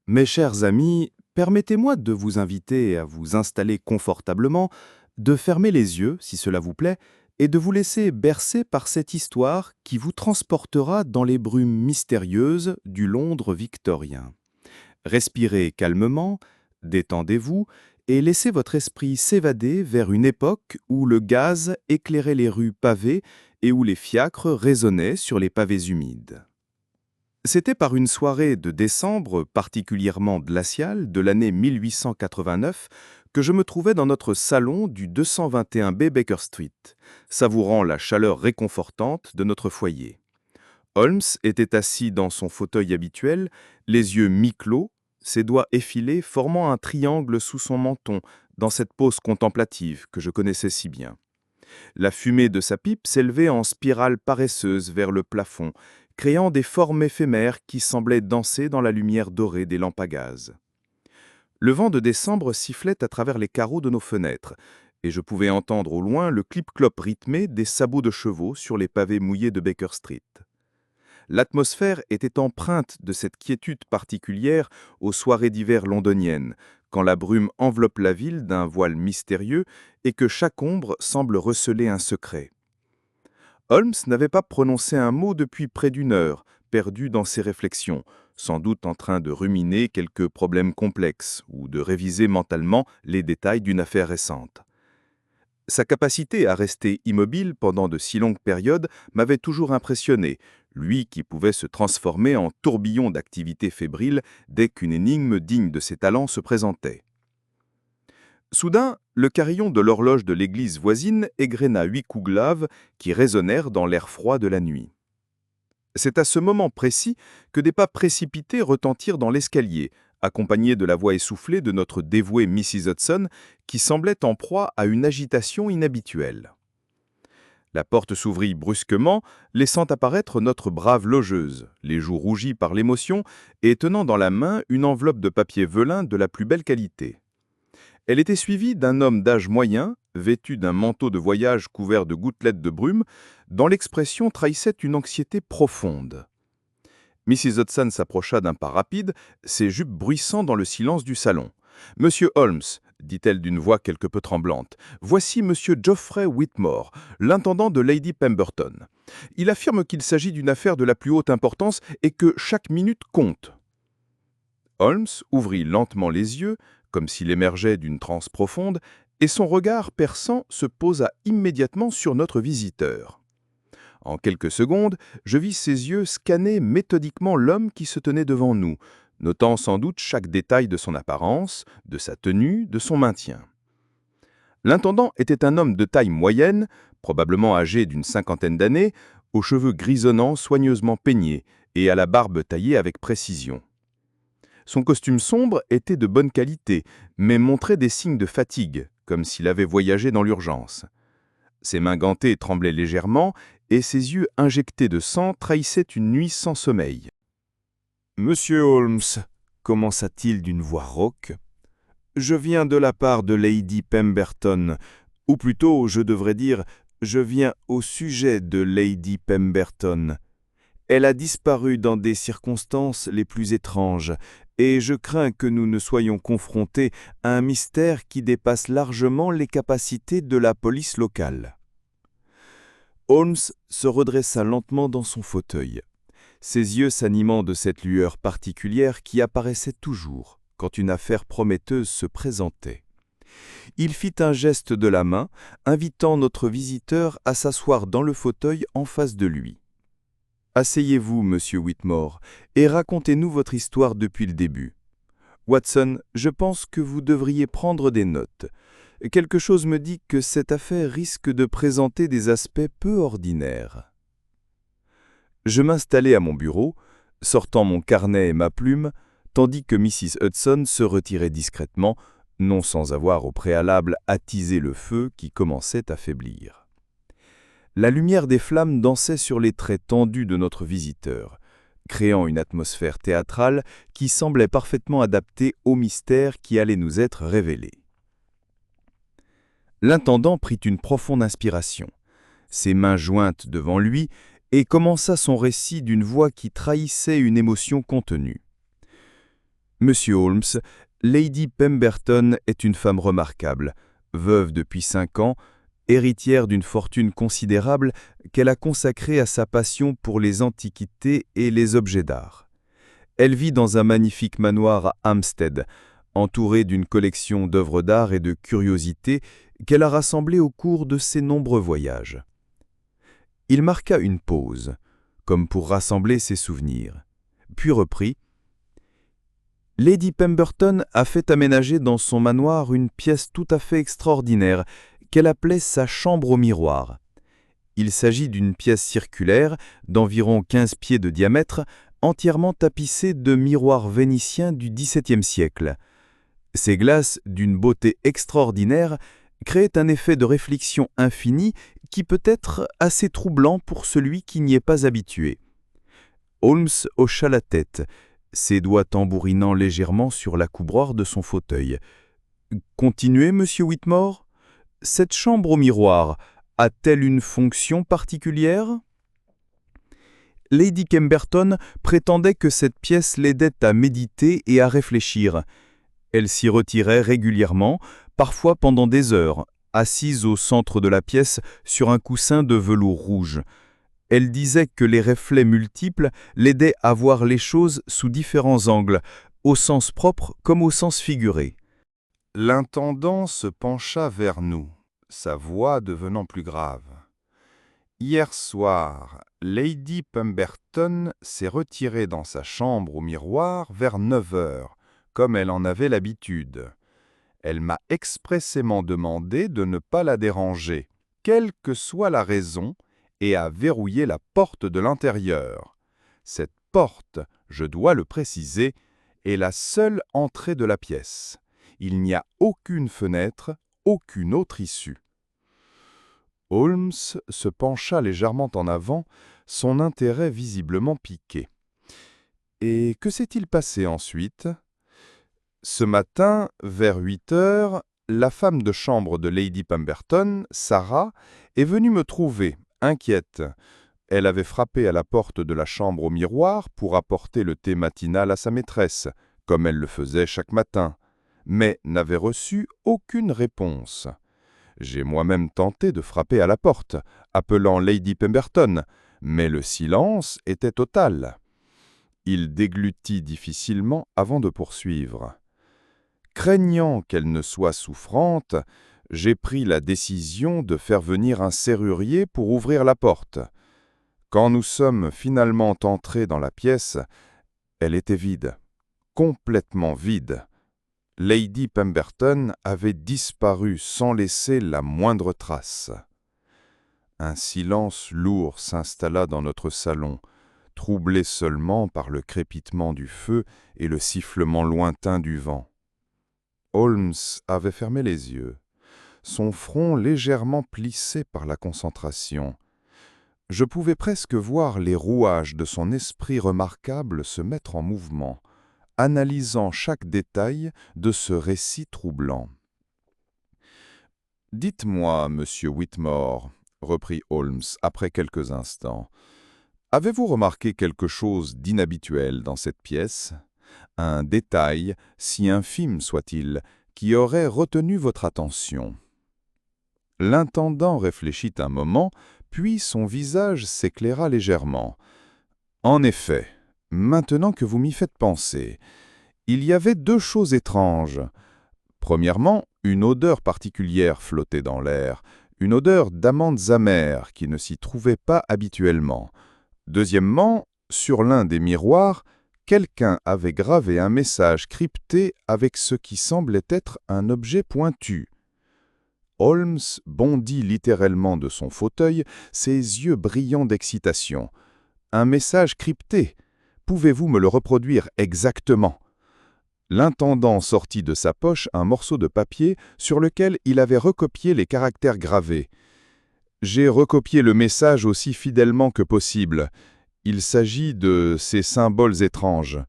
Mes chers amis, permettez-moi de vous inviter à vous installer confortablement, de fermer les yeux, si cela vous plaît, et de vous laisser bercer par cette histoire qui vous transportera dans les brumes mystérieuses du Londres victorien. Respirez calmement, détendez-vous et laissez votre esprit s'évader vers une époque où le gaz éclairait les rues pavées et où les fiacres résonnaient sur les pavés humides. C'était par une soirée de décembre particulièrement glaciale de l'année 1889 que je me trouvais dans notre salon du 221B Baker Street, savourant la chaleur réconfortante de notre foyer. Holmes était assis dans son fauteuil habituel, les yeux mi-clos, ses doigts effilés formant un triangle sous son menton, dans cette pose contemplative que je connaissais si bien. La fumée de sa pipe s'élevait en spirale paresseuse vers le plafond, créant des formes éphémères qui semblaient danser dans la lumière dorée des lampes à gaz. Le vent de décembre sifflait à travers les carreaux de nos fenêtres, et je pouvais entendre au loin le clip-clop rythmé des sabots de chevaux sur les pavés mouillés de Baker Street. L'atmosphère était empreinte de cette quiétude particulière aux soirées d'hiver londoniennes, quand la brume enveloppe la ville d'un voile mystérieux et que chaque ombre semble receler un secret. Holmes n'avait pas prononcé un mot depuis près d'une heure, perdu dans ses réflexions, sans doute en train de ruminer quelques problèmes complexes ou de réviser mentalement les détails d'une affaire récente. Sa capacité à rester immobile pendant de si longues périodes m'avait toujours impressionné, lui qui pouvait se transformer en tourbillon d'activité fébrile dès qu'une énigme digne de ses talents se présentait. Soudain, le carillon de l'horloge de l'église voisine égrena 8 coups glaves qui résonnèrent dans l'air froid de la nuit. C'est à ce moment précis que des pas précipités retentirent dans l'escalier, accompagnés de la voix essoufflée de notre dévouée Mrs. Hudson, qui semblait en proie à une agitation inhabituelle. La porte s'ouvrit brusquement, laissant apparaître notre brave logeuse, les joues rougies par l'émotion et tenant dans la main une enveloppe de papier velin de la plus belle qualité. Elle était suivie d'un homme d'âge moyen, vêtu d'un manteau de voyage couvert de gouttelettes de brume, dont l'expression trahissait une anxiété profonde. Mrs. Hudson s'approcha d'un pas rapide, ses jupes bruissant dans le silence du salon. « Monsieur Holmes, dit-elle d'une voix quelque peu tremblante, voici Monsieur Geoffrey Whitmore, l'intendant de Lady Pemberton. Il affirme qu'il s'agit d'une affaire de la plus haute importance et que chaque minute compte. » Holmes ouvrit lentement les yeux, comme s'il émergeait d'une transe profonde, et son regard perçant se posa immédiatement sur notre visiteur. En quelques secondes, je vis ses yeux scanner méthodiquement l'homme qui se tenait devant nous, notant sans doute chaque détail de son apparence, de sa tenue, de son maintien. L'intendant était un homme de taille moyenne, probablement âgé d'une 50aine d'années, aux cheveux grisonnants soigneusement peignés et à la barbe taillée avec précision. Son costume sombre était de bonne qualité, mais montrait des signes de fatigue, comme s'il avait voyagé dans l'urgence. Ses mains gantées tremblaient légèrement, et ses yeux injectés de sang trahissaient une nuit sans sommeil. « Monsieur Holmes, commença-t-il d'une voix rauque, je viens de la part de Lady Pemberton, ou plutôt, je devrais dire, je viens au sujet de Lady Pemberton. Elle a disparu dans des circonstances les plus étranges, et je crains que nous ne soyons confrontés à un mystère qui dépasse largement les capacités de la police locale. » Holmes se redressa lentement dans son fauteuil, ses yeux s'animant de cette lueur particulière qui apparaissait toujours quand une affaire prometteuse se présentait. Il fit un geste de la main, invitant notre visiteur à s'asseoir dans le fauteuil en face de lui. « Asseyez-vous, monsieur Whitmore, et racontez-nous votre histoire depuis le début. Watson, je pense que vous devriez prendre des notes. Quelque chose me dit que cette affaire risque de présenter des aspects peu ordinaires. » Je m'installai à mon bureau, sortant mon carnet et ma plume, tandis que Mrs. Hudson se retirait discrètement, non sans avoir au préalable attisé le feu qui commençait à faiblir. La lumière des flammes dansait sur les traits tendus de notre visiteur, créant une atmosphère théâtrale qui semblait parfaitement adaptée au mystère qui allait nous être révélé. L'intendant prit une profonde inspiration, ses mains jointes devant lui, et commença son récit d'une voix qui trahissait une émotion contenue. Monsieur Holmes, Lady Pemberton est une femme remarquable, veuve depuis 5 ans, héritière d'une fortune considérable qu'elle a consacrée à sa passion pour les antiquités et les objets d'art. Elle vit dans un magnifique manoir à Hampstead, entourée d'une collection d'œuvres d'art et de curiosités qu'elle a rassemblées au cours de ses nombreux voyages. Il marqua une pause, comme pour rassembler ses souvenirs, puis reprit. Lady Pemberton a fait aménager dans son manoir une pièce tout à fait extraordinaire qu'elle appelait sa chambre au miroir. Il s'agit d'une pièce circulaire d'environ 15 pieds de diamètre, entièrement tapissée de miroirs vénitiens du XVIIe siècle. Ces glaces, d'une beauté extraordinaire, créaient un effet de réflexion infinie qui peut être assez troublant pour celui qui n'y est pas habitué. Holmes hocha la tête, ses doigts tambourinant légèrement sur la coubre de son fauteuil. « Continuez, monsieur Whitmore. Cette chambre au miroir a-t-elle une fonction particulière ?» Lady Pemberton prétendait que cette pièce l'aidait à méditer et à réfléchir. Elle s'y retirait régulièrement, parfois pendant des heures, assise au centre de la pièce sur un coussin de velours rouge. Elle disait que les reflets multiples l'aidaient à voir les choses sous différents angles, au sens propre comme au sens figuré. L'intendant se pencha vers nous, sa voix devenant plus grave. Hier soir, Lady Pemberton s'est retirée dans sa chambre au miroir vers 9 heures, comme elle en avait l'habitude. Elle m'a expressément demandé de ne pas la déranger, quelle que soit la raison, et a verrouillé la porte de l'intérieur. Cette porte, je dois le préciser, est la seule entrée de la pièce. Il n'y a aucune fenêtre, aucune autre issue. Holmes se pencha légèrement en avant, son intérêt visiblement piqué. « Et que s'est-il passé ensuite ?» Ce matin, vers 8 heures, la femme de chambre de Lady Pemberton, Sarah, est venue me trouver, inquiète. Elle avait frappé à la porte de la chambre au miroir pour apporter le thé matinal à sa maîtresse, comme elle le faisait chaque matin, mais n'avait reçu aucune réponse. J'ai moi-même tenté de frapper à la porte, appelant Lady Pemberton, mais le silence était total. Il déglutit difficilement avant de poursuivre. Craignant qu'elle ne soit souffrante, j'ai pris la décision de faire venir un serrurier pour ouvrir la porte. Quand nous sommes finalement entrés dans la pièce, elle était vide, complètement vide. Lady Pemberton avait disparu sans laisser la moindre trace. Un silence lourd s'installa dans notre salon, troublé seulement par le crépitement du feu et le sifflement lointain du vent. Holmes avait fermé les yeux, son front légèrement plissé par la concentration. Je pouvais presque voir les rouages de son esprit remarquable se mettre en mouvement, analysant chaque détail de ce récit troublant. « Dites-moi, monsieur Whitmore, » reprit Holmes après quelques instants, « avez-vous remarqué quelque chose d'inhabituel dans cette pièce ? Un détail, si infime soit-il, qui aurait retenu votre attention ?» L'intendant réfléchit un moment, puis son visage s'éclaira légèrement. « En effet, maintenant que vous m'y faites penser, il y avait 2 choses étranges. Premièrement, une odeur particulière flottait dans l'air, une odeur d'amandes amères qui ne s'y trouvait pas habituellement. Deuxièmement, sur l'un des miroirs, quelqu'un avait gravé un message crypté avec ce qui semblait être un objet pointu. » Holmes bondit littéralement de son fauteuil, ses yeux brillants d'excitation. « Un message crypté. Pouvez-vous me le reproduire exactement ?» L'intendant sortit de sa poche un morceau de papier sur lequel il avait recopié les caractères gravés. « J'ai recopié le message aussi fidèlement que possible. Il s'agit de ces symboles étranges. »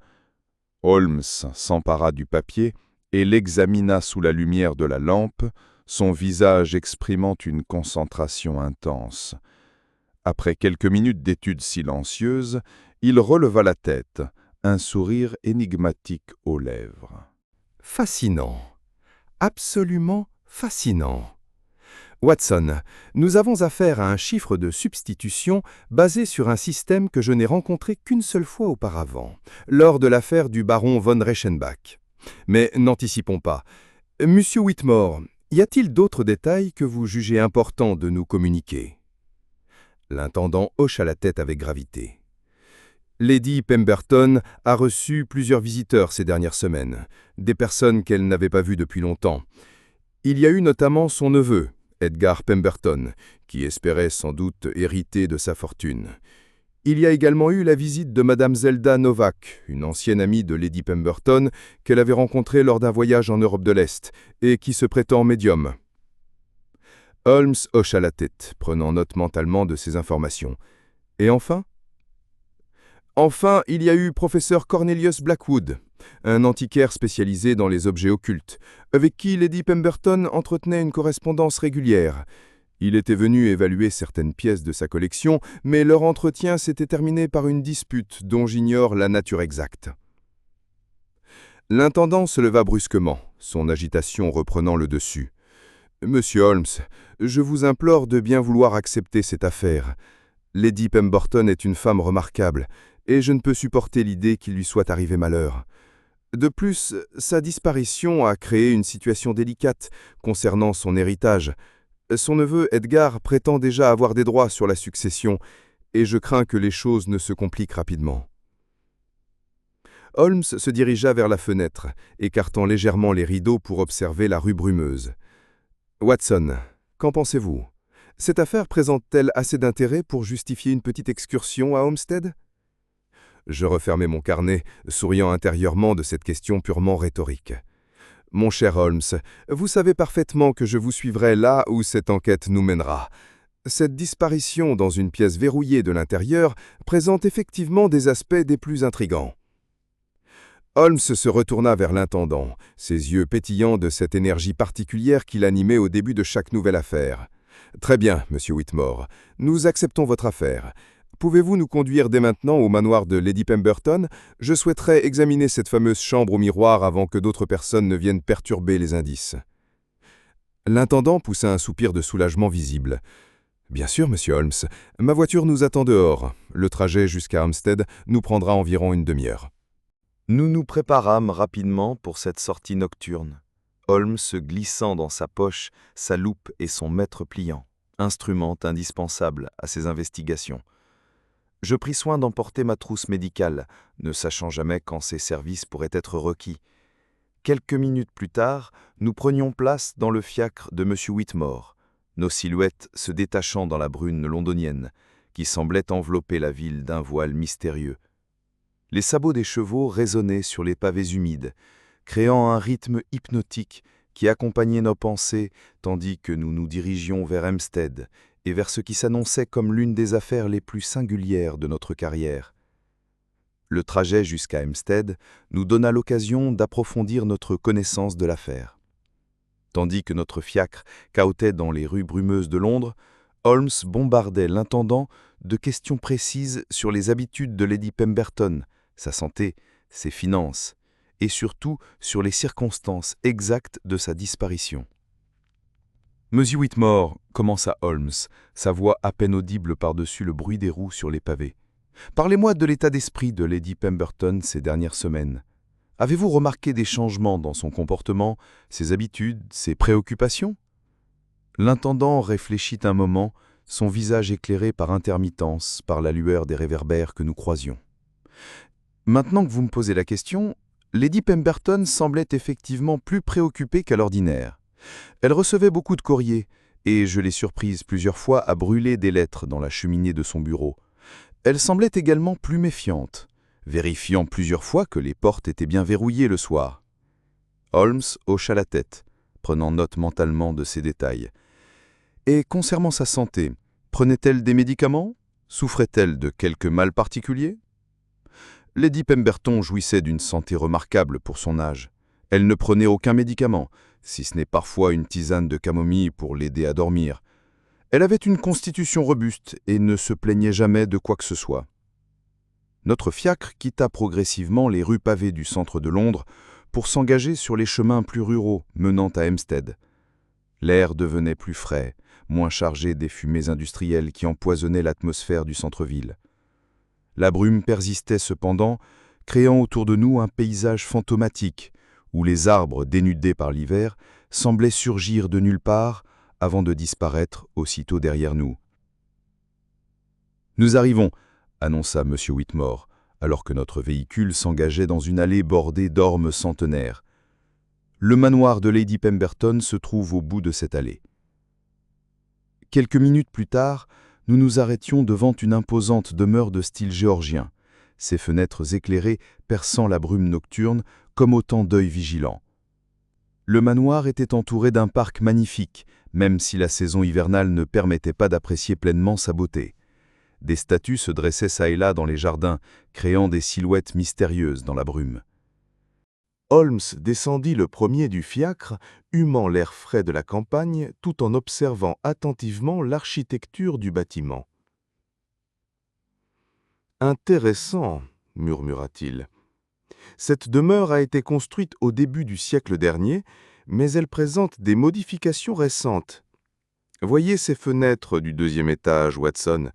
Holmes s'empara du papier et l'examina sous la lumière de la lampe, son visage exprimant une concentration intense. Après quelques minutes d'étude silencieuse, il releva la tête, un sourire énigmatique aux lèvres. Fascinant. Absolument fascinant. Watson, nous avons affaire à un chiffre de substitution basé sur un système que je n'ai rencontré qu'une seule fois auparavant, lors de l'affaire du baron von Reichenbach. Mais n'anticipons pas. Monsieur Whitmore, y a-t-il d'autres détails que vous jugez importants de nous communiquer? L'intendant hocha la tête avec gravité. Lady Pemberton a reçu plusieurs visiteurs ces dernières semaines, des personnes qu'elle n'avait pas vues depuis longtemps. Il y a eu notamment son neveu, Edgar Pemberton, qui espérait sans doute hériter de sa fortune. Il y a également eu la visite de Madame Zelda Novak, une ancienne amie de Lady Pemberton qu'elle avait rencontrée lors d'un voyage en Europe de l'Est et qui se prétend médium. Holmes hocha la tête, prenant note mentalement de ces informations. Et enfin, il y a eu professeur Cornelius Blackwood, un antiquaire spécialisé dans les objets occultes, avec qui Lady Pemberton entretenait une correspondance régulière. Il était venu évaluer certaines pièces de sa collection, mais leur entretien s'était terminé par une dispute dont j'ignore la nature exacte. L'intendant se leva brusquement, son agitation reprenant le dessus. « Monsieur Holmes, je vous implore de bien vouloir accepter cette affaire. Lady Pemberton est une femme remarquable, et je ne peux supporter l'idée qu'il lui soit arrivé malheur. De plus, sa disparition a créé une situation délicate concernant son héritage. Son neveu Edgar prétend déjà avoir des droits sur la succession, et je crains que les choses ne se compliquent rapidement. » Holmes se dirigea vers la fenêtre, écartant légèrement les rideaux pour observer la rue brumeuse. « Watson, qu'en pensez-vous? Cette affaire présente-t-elle assez d'intérêt pour justifier une petite excursion à Homestead ?» Je refermai mon carnet, souriant intérieurement de cette question purement rhétorique. « Mon cher Holmes, vous savez parfaitement que je vous suivrai là où cette enquête nous mènera. Cette disparition dans une pièce verrouillée de l'intérieur présente effectivement des aspects des plus intrigants. » Holmes se retourna vers l'intendant, ses yeux pétillants de cette énergie particulière qui l'animait au début de chaque nouvelle affaire. « Très bien, monsieur Whitmore, nous acceptons votre affaire. Pouvez-vous nous conduire dès maintenant au manoir de Lady Pemberton? Je souhaiterais examiner cette fameuse chambre au miroir avant que d'autres personnes ne viennent perturber les indices. » L'intendant poussa un soupir de soulagement visible. « Bien sûr, monsieur Holmes. Ma voiture nous attend dehors. Le trajet jusqu'à Hampstead nous prendra environ une demi-heure. » Nous nous préparâmes rapidement pour cette sortie nocturne, Holmes glissant dans sa poche sa loupe et son mètre pliant, instrument indispensable à ses investigations. Je pris soin d'emporter ma trousse médicale, ne sachant jamais quand ses services pourraient être requis. Quelques minutes plus tard, nous prenions place dans le fiacre de M. Whitmore, nos silhouettes se détachant dans la brune londonienne, qui semblait envelopper la ville d'un voile mystérieux. Les sabots des chevaux résonnaient sur les pavés humides, créant un rythme hypnotique qui accompagnait nos pensées tandis que nous nous dirigions vers Hampstead et vers ce qui s'annonçait comme l'une des affaires les plus singulières de notre carrière. Le trajet jusqu'à Hampstead nous donna l'occasion d'approfondir notre connaissance de l'affaire. Tandis que notre fiacre cahotait dans les rues brumeuses de Londres, Holmes bombardait l'intendant de questions précises sur les habitudes de Lady Pemberton, sa santé, ses finances, et surtout sur les circonstances exactes de sa disparition. « Monsieur Whitmore, commença Holmes, sa voix à peine audible par-dessus le bruit des roues sur les pavés. Parlez-moi de l'état d'esprit de Lady Pemberton ces dernières semaines. Avez-vous remarqué des changements dans son comportement, ses habitudes, ses préoccupations ?» L'intendant réfléchit un moment, son visage éclairé par intermittence par la lueur des réverbères que nous croisions. « Maintenant que vous me posez la question, Lady Pemberton semblait effectivement plus préoccupée qu'à l'ordinaire. Elle recevait beaucoup de courriers, et je l'ai surprise plusieurs fois à brûler des lettres dans la cheminée de son bureau. Elle semblait également plus méfiante, vérifiant plusieurs fois que les portes étaient bien verrouillées le soir. » Holmes hocha la tête, prenant note mentalement de ces détails. « Et concernant sa santé, prenait-elle des médicaments? Souffrait-elle de quelque mal particulier ?» Lady Pemberton jouissait d'une santé remarquable pour son âge. Elle ne prenait aucun médicament, si ce n'est parfois une tisane de camomille pour l'aider à dormir. Elle avait une constitution robuste et ne se plaignait jamais de quoi que ce soit. « Notre fiacre quitta progressivement les rues pavées du centre de Londres pour s'engager sur les chemins plus ruraux menant à Hampstead. L'air devenait plus frais, moins chargé des fumées industrielles qui empoisonnaient l'atmosphère du centre-ville. La brume persistait cependant, créant autour de nous un paysage fantomatique, où les arbres dénudés par l'hiver semblaient surgir de nulle part avant de disparaître aussitôt derrière nous. « Nous arrivons !» annonça M. Whitmore, alors que notre véhicule s'engageait dans une allée bordée d'ormes centenaires. Le manoir de Lady Pemberton se trouve au bout de cette allée. Quelques minutes plus tard, nous nous arrêtions devant une imposante demeure de style géorgien, ses fenêtres éclairées perçant la brume nocturne comme autant d'œils vigilants. Le manoir était entouré d'un parc magnifique, même si la saison hivernale ne permettait pas d'apprécier pleinement sa beauté. Des statues se dressaient çà et là dans les jardins, créant des silhouettes mystérieuses dans la brume. Holmes descendit le premier du fiacre, humant l'air frais de la campagne, tout en observant attentivement l'architecture du bâtiment. « Intéressant, » murmura-t-il. « Cette demeure a été construite au début du siècle dernier, mais elle présente des modifications récentes. Voyez ces fenêtres du deuxième étage, Watson.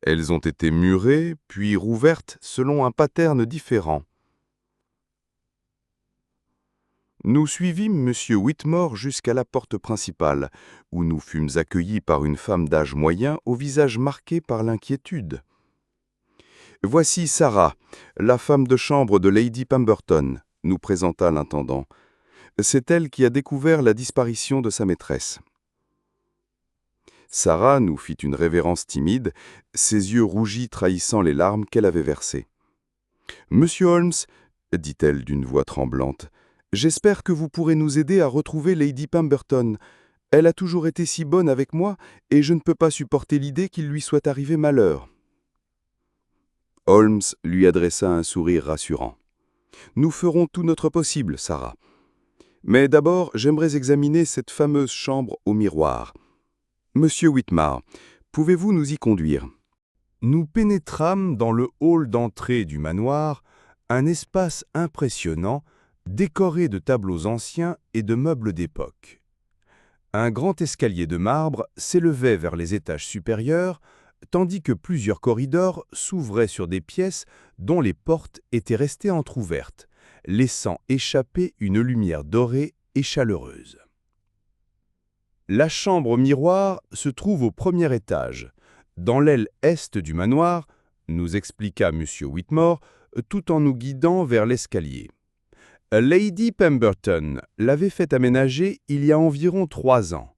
Elles ont été murées, puis rouvertes selon un pattern différent. » Nous suivîmes M. Whitmore jusqu'à la porte principale, où nous fûmes accueillis par une femme d'âge moyen au visage marqué par l'inquiétude. « Voici Sarah, la femme de chambre de Lady Pemberton », nous présenta l'intendant. « C'est elle qui a découvert la disparition de sa maîtresse. » Sarah nous fit une révérence timide, ses yeux rougis trahissant les larmes qu'elle avait versées. « Monsieur Holmes, » dit-elle d'une voix tremblante, « j'espère que vous pourrez nous aider à retrouver Lady Pemberton. Elle a toujours été si bonne avec moi, et je ne peux pas supporter l'idée qu'il lui soit arrivé malheur. » Holmes lui adressa un sourire rassurant. « Nous ferons tout notre possible, Sarah. Mais d'abord, j'aimerais examiner cette fameuse chambre au miroir. Monsieur Whitmore, pouvez-vous nous y conduire ?» Nous pénétrâmes dans le hall d'entrée du manoir, un espace impressionnant, décoré de tableaux anciens et de meubles d'époque. Un grand escalier de marbre s'élevait vers les étages supérieurs, tandis que plusieurs corridors s'ouvraient sur des pièces dont les portes étaient restées entr'ouvertes, laissant échapper une lumière dorée et chaleureuse. La chambre au miroir se trouve au premier étage, dans l'aile est du manoir, nous expliqua M. Whitmore, tout en nous guidant vers l'escalier. Lady Pemberton l'avait fait aménager il y a environ 3 ans,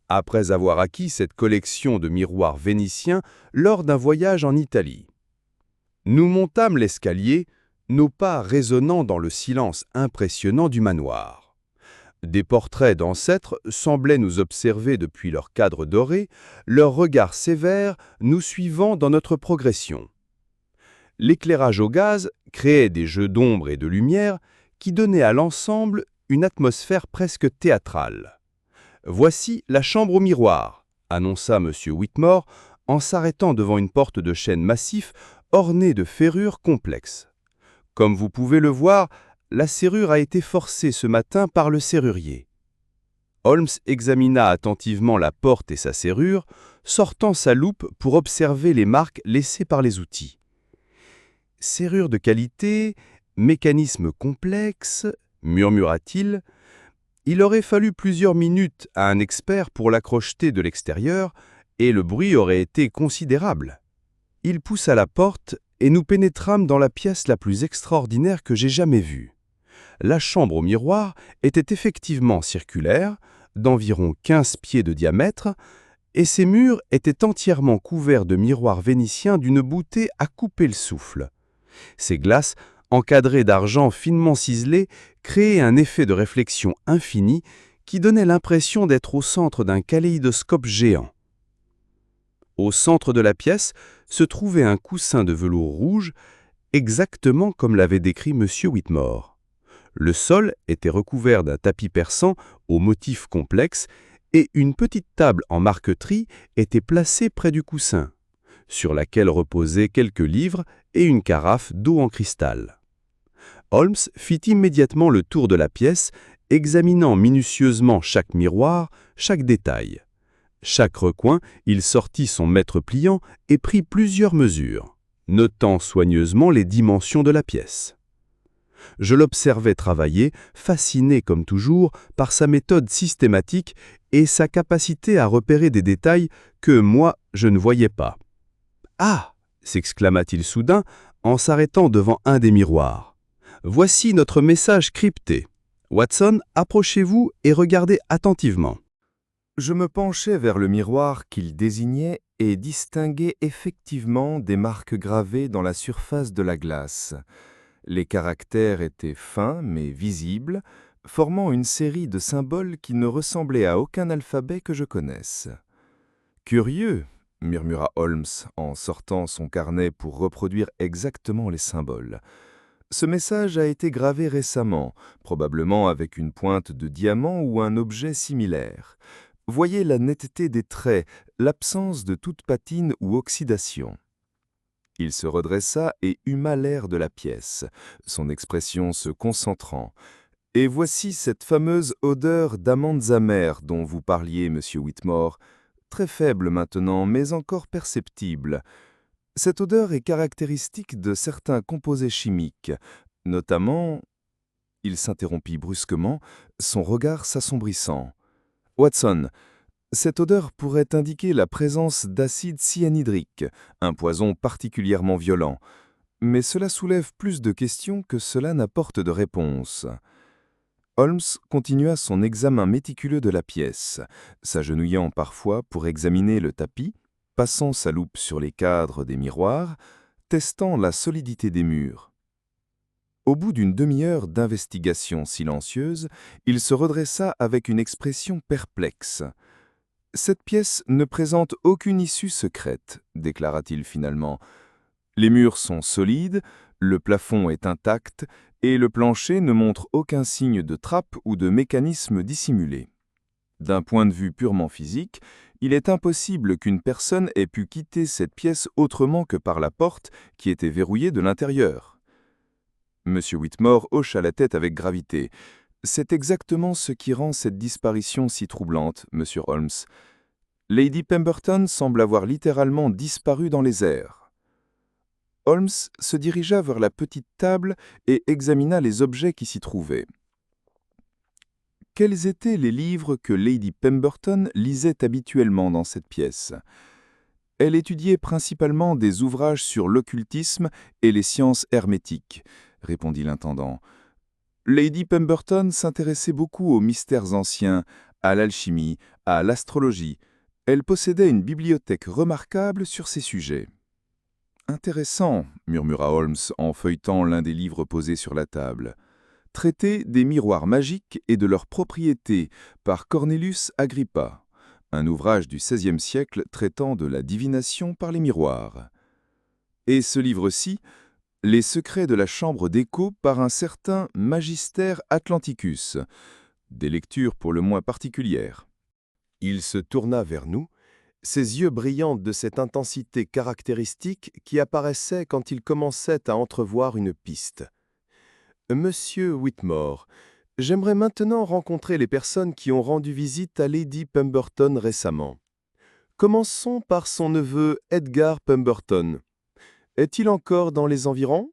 après avoir acquis cette collection de miroirs vénitiens lors d'un voyage en Italie. Nous montâmes l'escalier, nos pas résonnant dans le silence impressionnant du manoir. Des portraits d'ancêtres semblaient nous observer depuis leur cadre doré, leurs regards sévères nous suivant dans notre progression. L'éclairage au gaz créait des jeux d'ombre et de lumière qui donnaient à l'ensemble une atmosphère presque théâtrale. « Voici la chambre au miroir », annonça M. Whitmore en s'arrêtant devant une porte de chêne massif ornée de ferrures complexes. « Comme vous pouvez le voir, la serrure a été forcée ce matin par le serrurier. » Holmes examina attentivement la porte et sa serrure, sortant sa loupe pour observer les marques laissées par les outils. « Serrure de qualité, mécanisme complexe, » murmura-t-il. « Il aurait fallu plusieurs minutes à un expert pour la crocheter de l'extérieur, et le bruit aurait été considérable. » Il poussa la porte et nous pénétrâmes dans la pièce la plus extraordinaire que j'ai jamais vue. La chambre au miroir était effectivement circulaire, d'environ 15 pieds de diamètre, et ses murs étaient entièrement couverts de miroirs vénitiens d'une beauté à couper le souffle. Ces glaces, encadrées d'argent finement ciselé, créaient un effet de réflexion infini qui donnait l'impression d'être au centre d'un kaléidoscope géant. Au centre de la pièce se trouvait un coussin de velours rouge, exactement comme l'avait décrit M. Whitmore. Le sol était recouvert d'un tapis persan aux motifs complexes et une petite table en marqueterie était placée près du coussin, sur laquelle reposaient quelques livres et une carafe d'eau en cristal. Holmes fit immédiatement le tour de la pièce, examinant minutieusement chaque miroir, chaque détail. Chaque recoin, il sortit son mètre pliant et prit plusieurs mesures, notant soigneusement les dimensions de la pièce. Je l'observais travailler, fasciné comme toujours par sa méthode systématique et sa capacité à repérer des détails que moi, je ne voyais pas. « Ah !» s'exclama-t-il soudain en s'arrêtant devant un des miroirs. « Voici notre message crypté. Watson, approchez-vous et regardez attentivement. » Je me penchai vers le miroir qu'il désignait et distinguai effectivement des marques gravées dans la surface de la glace. Les caractères étaient fins mais visibles, formant une série de symboles qui ne ressemblaient à aucun alphabet que je connaisse. « Curieux !» murmura Holmes en sortant son carnet pour reproduire exactement les symboles. « Ce message a été gravé récemment, probablement avec une pointe de diamant ou un objet similaire. Voyez la netteté des traits, l'absence de toute patine ou oxydation. » Il se redressa et huma l'air de la pièce, son expression se concentrant. « Et voici cette fameuse odeur d'amandes amères dont vous parliez, monsieur Whitmore. Très faible maintenant, mais encore perceptible. Cette odeur est caractéristique de certains composés chimiques, notamment... » Il s'interrompit brusquement, son regard s'assombrissant. « Watson, cette odeur pourrait indiquer la présence d'acide cyanhydrique, un poison particulièrement violent. Mais cela soulève plus de questions que cela n'apporte de réponses. » Holmes continua son examen méticuleux de la pièce, s'agenouillant parfois pour examiner le tapis, passant sa loupe sur les cadres des miroirs, testant la solidité des murs. Au bout d'une demi-heure d'investigation silencieuse, il se redressa avec une expression perplexe. « Cette pièce ne présente aucune issue secrète, » déclara-t-il finalement. « Les murs sont solides, le plafond est intact, et le plancher ne montre aucun signe de trappe ou de mécanisme dissimulé. D'un point de vue purement physique, il est impossible qu'une personne ait pu quitter cette pièce autrement que par la porte qui était verrouillée de l'intérieur. » M. Whitmore hocha la tête avec gravité. « C'est exactement ce qui rend cette disparition si troublante, monsieur Holmes. Lady Pemberton semble avoir littéralement disparu dans les airs. » Holmes se dirigea vers la petite table et examina les objets qui s'y trouvaient. Quels étaient les livres que Lady Pemberton lisait habituellement dans cette pièce? Elle étudiait principalement des ouvrages sur l'occultisme et les sciences hermétiques, répondit l'intendant. Lady Pemberton s'intéressait beaucoup aux mystères anciens, à l'alchimie, à l'astrologie. Elle possédait une bibliothèque remarquable sur ces sujets. Intéressant, murmura Holmes en feuilletant l'un des livres posés sur la table. Traité des miroirs magiques et de leurs propriétés par Cornelius Agrippa, un ouvrage du XVIe siècle traitant de la divination par les miroirs. Et ce livre-ci, Les secrets de la chambre d'écho par un certain Magister Atlanticus, des lectures pour le moins particulières. Il se tourna vers nous, ses yeux brillants de cette intensité caractéristique qui apparaissait quand il commençait à entrevoir une piste. « Monsieur Whitmore, j'aimerais maintenant rencontrer les personnes qui ont rendu visite à Lady Pemberton récemment. Commençons par son neveu Edgar Pemberton. Est-il encore dans les environs ? »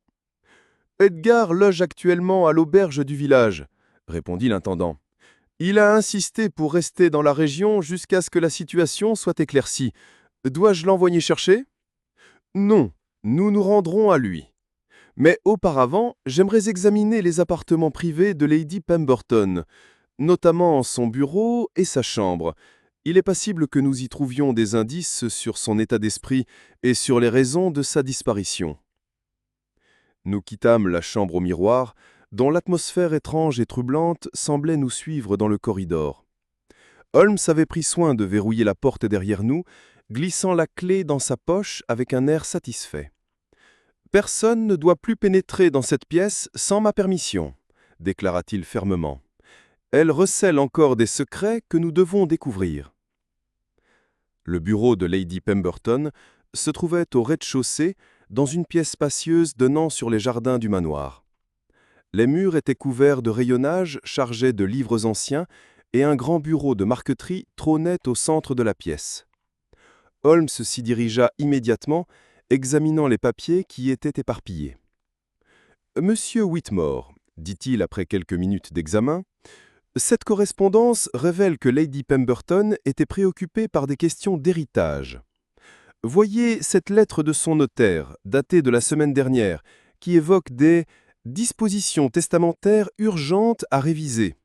« Edgar loge actuellement à l'auberge du village, » répondit l'intendant. Il a insisté pour rester dans la région jusqu'à ce que la situation soit éclaircie. Dois-je l'envoyer chercher ? Non, nous nous rendrons à lui. Mais auparavant, j'aimerais examiner les appartements privés de Lady Pemberton, notamment son bureau et sa chambre. Il est possible que nous y trouvions des indices sur son état d'esprit et sur les raisons de sa disparition. Nous quittâmes la chambre au miroir, dont l'atmosphère étrange et troublante semblait nous suivre dans le corridor. Holmes avait pris soin de verrouiller la porte derrière nous, glissant la clé dans sa poche avec un air satisfait. « Personne ne doit plus pénétrer dans cette pièce sans ma permission, » déclara-t-il fermement. « Elle recèle encore des secrets que nous devons découvrir. » Le bureau de Lady Pemberton se trouvait au rez-de-chaussée, dans une pièce spacieuse donnant sur les jardins du manoir. Les murs étaient couverts de rayonnages chargés de livres anciens et un grand bureau de marqueterie trônait au centre de la pièce. Holmes s'y dirigea immédiatement, examinant les papiers qui y étaient éparpillés. « Monsieur Whitmore, dit-il après quelques minutes d'examen, cette correspondance révèle que Lady Pemberton était préoccupée par des questions d'héritage. Voyez cette lettre de son notaire, datée de la semaine dernière, qui évoque des dispositions testamentaires urgentes à réviser.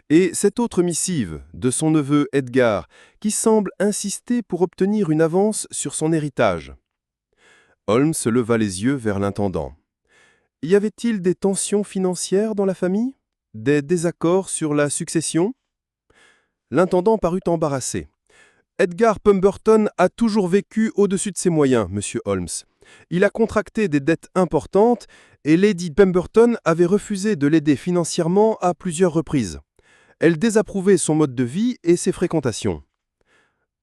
Et cette autre missive de son neveu Edgar, qui semble insister pour obtenir une avance sur son héritage. » Holmes leva les yeux vers l'intendant. « Y avait-il des tensions financières dans la famille? Des désaccords sur la succession ?» L'intendant parut embarrassé. « Edgar Pemberton a toujours vécu au-dessus de ses moyens, monsieur Holmes. Il a contracté des dettes importantes et Lady Pemberton avait refusé de l'aider financièrement à plusieurs reprises. Elle désapprouvait son mode de vie et ses fréquentations. »«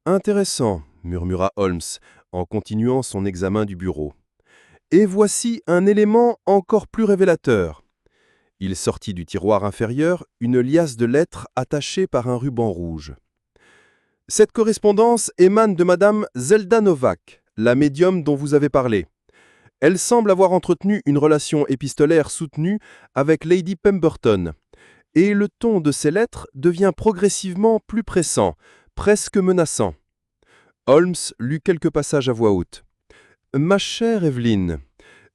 Intéressant, » murmura Holmes, en continuant son examen du bureau. « Et voici un élément encore plus révélateur. » Il sortit du tiroir inférieur une liasse de lettres attachée par un ruban rouge. « Cette correspondance émane de Madame Zelda Novak, la médium dont vous avez parlé. Elle semble avoir entretenu une relation épistolaire soutenue avec Lady Pemberton. Et le ton de ces lettres devient progressivement plus pressant, presque menaçant. » Holmes lut quelques passages à voix haute. « Ma chère Evelyn,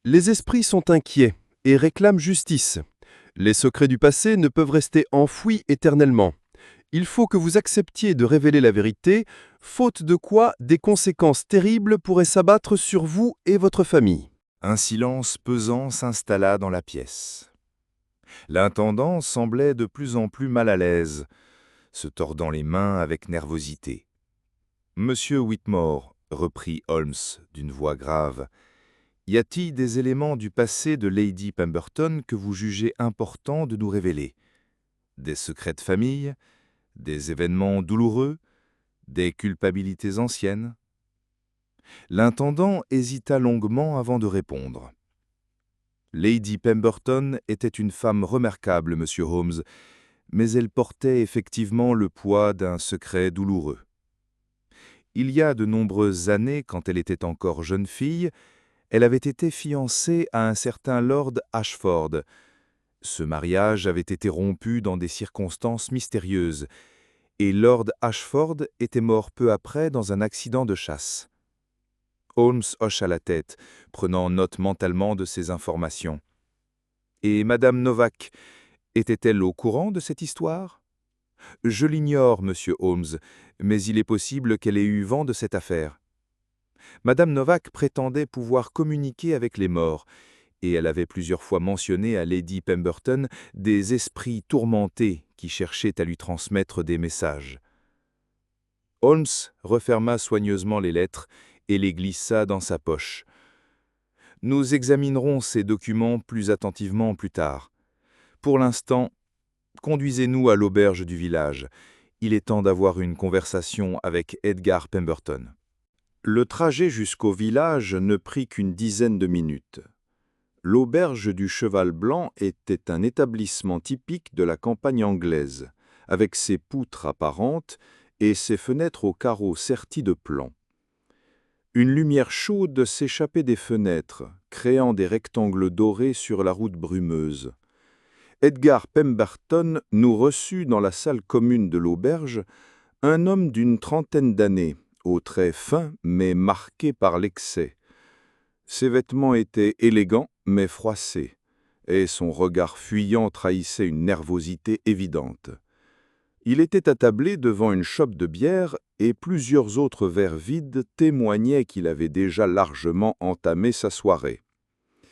les esprits sont inquiets et réclament justice. Les secrets du passé ne peuvent rester enfouis éternellement. Il faut que vous acceptiez de révéler la vérité, faute de quoi des conséquences terribles pourraient s'abattre sur vous et votre famille. » Un silence pesant s'installa dans la pièce. L'intendant semblait de plus en plus mal à l'aise, se tordant les mains avec nervosité. « Monsieur Whitmore, » reprit Holmes d'une voix grave, « y a-t-il des éléments du passé de Lady Pemberton que vous jugez important de nous révéler? Des secrets de famille? Des événements douloureux? Des culpabilités anciennes ?» L'intendant hésita longuement avant de répondre. Lady Pemberton était une femme remarquable, monsieur Holmes, mais elle portait effectivement le poids d'un secret douloureux. Il y a de nombreuses années, quand elle était encore jeune fille, elle avait été fiancée à un certain Lord Ashford. Ce mariage avait été rompu dans des circonstances mystérieuses, et Lord Ashford était mort peu après dans un accident de chasse. Holmes hocha la tête, prenant note mentalement de ces informations. « Et Madame Novak, était-elle au courant de cette histoire ? » « Je l'ignore, monsieur Holmes, mais il est possible qu'elle ait eu vent de cette affaire. Madame Novak prétendait pouvoir communiquer avec les morts, et elle avait plusieurs fois mentionné à Lady Pemberton des esprits tourmentés qui cherchaient à lui transmettre des messages. » Holmes referma soigneusement les lettres et les glissa dans sa poche. « Nous examinerons ces documents plus attentivement plus tard. Pour l'instant, conduisez-nous à l'auberge du village. Il est temps d'avoir une conversation avec Edgar Pemberton. » Le trajet jusqu'au village ne prit qu'une dizaine de minutes. L'auberge du Cheval Blanc était un établissement typique de la campagne anglaise, avec ses poutres apparentes et ses fenêtres aux carreaux sertis de plomb. Une lumière chaude s'échappait des fenêtres, créant des rectangles dorés sur la route brumeuse. Edgar Pemberton nous reçut dans la salle commune de l'auberge, un homme d'une trentaine d'années, aux traits fins mais marqués par l'excès. Ses vêtements étaient élégants mais froissés, et son regard fuyant trahissait une nervosité évidente. Il était attablé devant une chope de bière et plusieurs autres verres vides témoignaient qu'il avait déjà largement entamé sa soirée.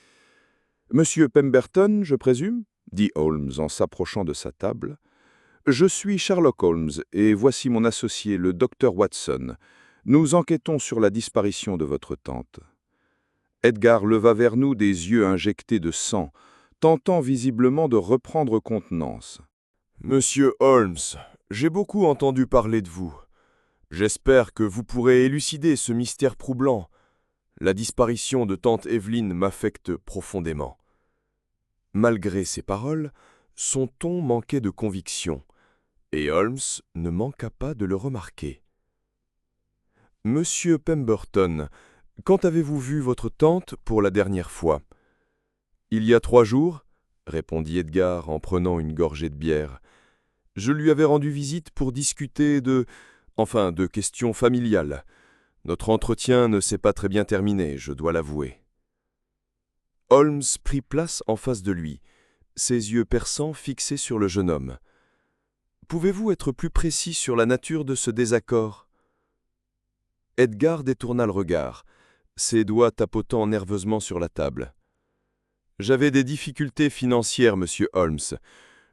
« Monsieur Pemberton, je présume ?» dit Holmes en s'approchant de sa table. « Je suis Sherlock Holmes et voici mon associé, le docteur Watson. Nous enquêtons sur la disparition de votre tante. » Edgar leva vers nous des yeux injectés de sang, tentant visiblement de reprendre contenance. « Monsieur Holmes, j'ai beaucoup entendu parler de vous. J'espère que vous pourrez élucider ce mystère troublant. La disparition de tante Evelyn m'affecte profondément. » Malgré ces paroles, son ton manquait de conviction, et Holmes ne manqua pas de le remarquer. « Monsieur Pemberton, quand avez-vous vu votre tante pour la dernière fois ?»« Il y a 3 jours, » répondit Edgar en prenant une gorgée de bière. « Je lui avais rendu visite pour discuter de questions familiales. Notre entretien ne s'est pas très bien terminé, je dois l'avouer. » Holmes prit place en face de lui, ses yeux perçants fixés sur le jeune homme. « Pouvez-vous être plus précis sur la nature de ce désaccord ?» Edgar détourna le regard, ses doigts tapotant nerveusement sur la table. « J'avais des difficultés financières, monsieur Holmes.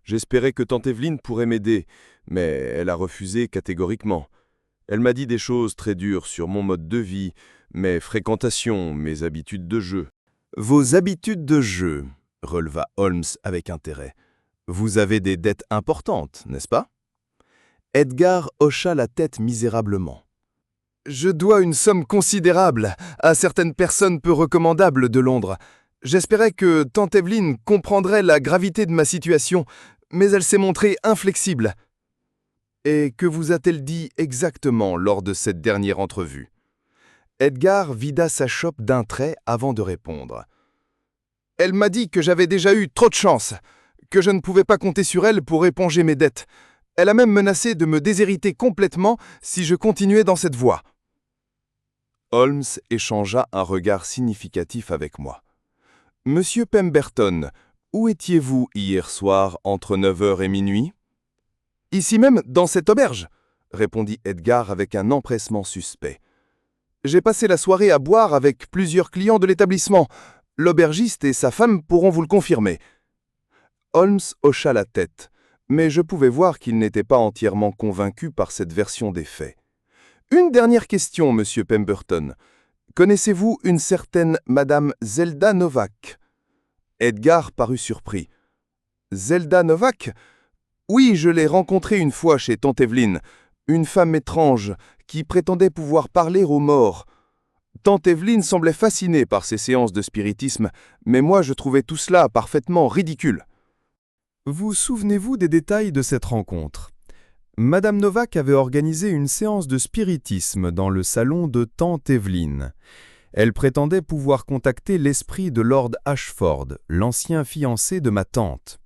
J'espérais que tante Evelyn pourrait m'aider, mais elle a refusé catégoriquement. Elle m'a dit des choses très dures sur mon mode de vie, mes fréquentations, mes habitudes de jeu. » « Vos habitudes de jeu, releva Holmes avec intérêt. Vous avez des dettes importantes, n'est-ce pas ? Edgar hocha la tête misérablement. Je dois une somme considérable à certaines personnes peu recommandables de Londres. J'espérais que tante Evelyn comprendrait la gravité de ma situation, mais elle s'est montrée inflexible. Et que vous a-t-elle dit exactement lors de cette dernière entrevue ? Edgar vida sa chope d'un trait avant de répondre. Elle m'a dit que j'avais déjà eu trop de chance, que je ne pouvais pas compter sur elle pour éponger mes dettes. Elle a même menacé de me déshériter complètement si je continuais dans cette voie. Holmes échangea un regard significatif avec moi. « Monsieur Pemberton, où étiez-vous hier soir entre 9h et minuit ?»« Ici même, dans cette auberge, » répondit Edgar avec un empressement suspect. « J'ai passé la soirée à boire avec plusieurs clients de l'établissement. L'aubergiste et sa femme pourront vous le confirmer. » Holmes hocha la tête, mais je pouvais voir qu'il n'était pas entièrement convaincu par cette version des faits. « Une dernière question, monsieur Pemberton. Connaissez-vous une certaine Madame Zelda Novak ?» Edgar parut surpris. « Zelda Novak ? Oui, je l'ai rencontrée une fois chez tante Evelyn, une femme étrange qui prétendait pouvoir parler aux morts. Tante Evelyn semblait fascinée par ces séances de spiritisme, mais moi je trouvais tout cela parfaitement ridicule. » Vous souvenez-vous des détails de cette rencontre ? Madame Novak avait organisé une séance de spiritisme dans le salon de tante Evelyn. Elle prétendait pouvoir contacter l'esprit de Lord Ashford, l'ancien fiancé de ma tante.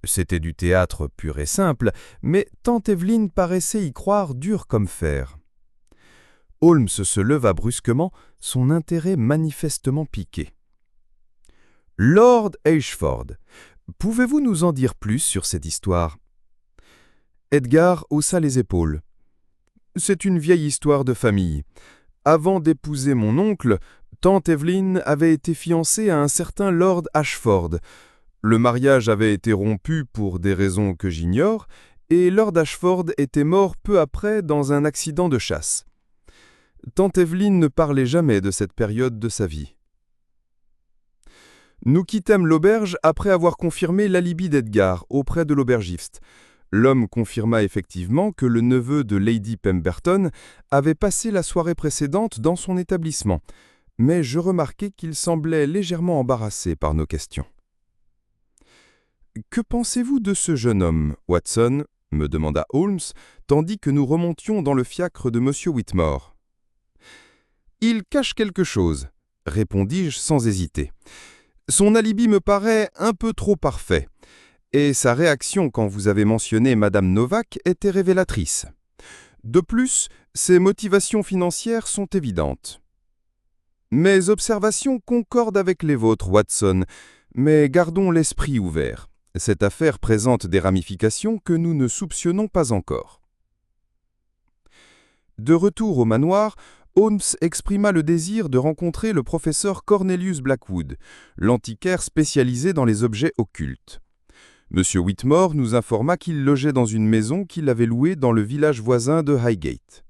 C'était du théâtre pur et simple, mais tante Evelyn paraissait y croire dur comme fer. Holmes se leva brusquement, son intérêt manifestement piqué. « Lord Ashford, pouvez-vous nous en dire plus sur cette histoire ?» Edgar haussa les épaules. « C'est une vieille histoire de famille. Avant d'épouser mon oncle, tante Evelyn avait été fiancée à un certain Lord Ashford. Le mariage avait été rompu pour des raisons que j'ignore, et Lord Ashford était mort peu après dans un accident de chasse. Tante Evelyn ne parlait jamais de cette période de sa vie. Nous quittâmes l'auberge après avoir confirmé l'alibi d'Edgar auprès de l'aubergiste. L'homme confirma effectivement que le neveu de Lady Pemberton avait passé la soirée précédente dans son établissement, mais je remarquai qu'il semblait légèrement embarrassé par nos questions. « Que pensez-vous de ce jeune homme, Watson ?» me demanda Holmes, tandis que nous remontions dans le fiacre de M. Whitmore. « Il cache quelque chose, » répondis-je sans hésiter. « Son alibi me paraît un peu trop parfait. Et sa réaction quand vous avez mentionné Madame Novak était révélatrice. De plus, ses motivations financières sont évidentes. Mes observations concordent avec les vôtres, Watson, mais gardons l'esprit ouvert. Cette affaire présente des ramifications que nous ne soupçonnons pas encore. » De retour au manoir, Holmes exprima le désir de rencontrer le professeur Cornelius Blackwood, l'antiquaire spécialisé dans les objets occultes. M. Whitmore nous informa qu'il logeait dans une maison qu'il avait louée dans le village voisin de Highgate.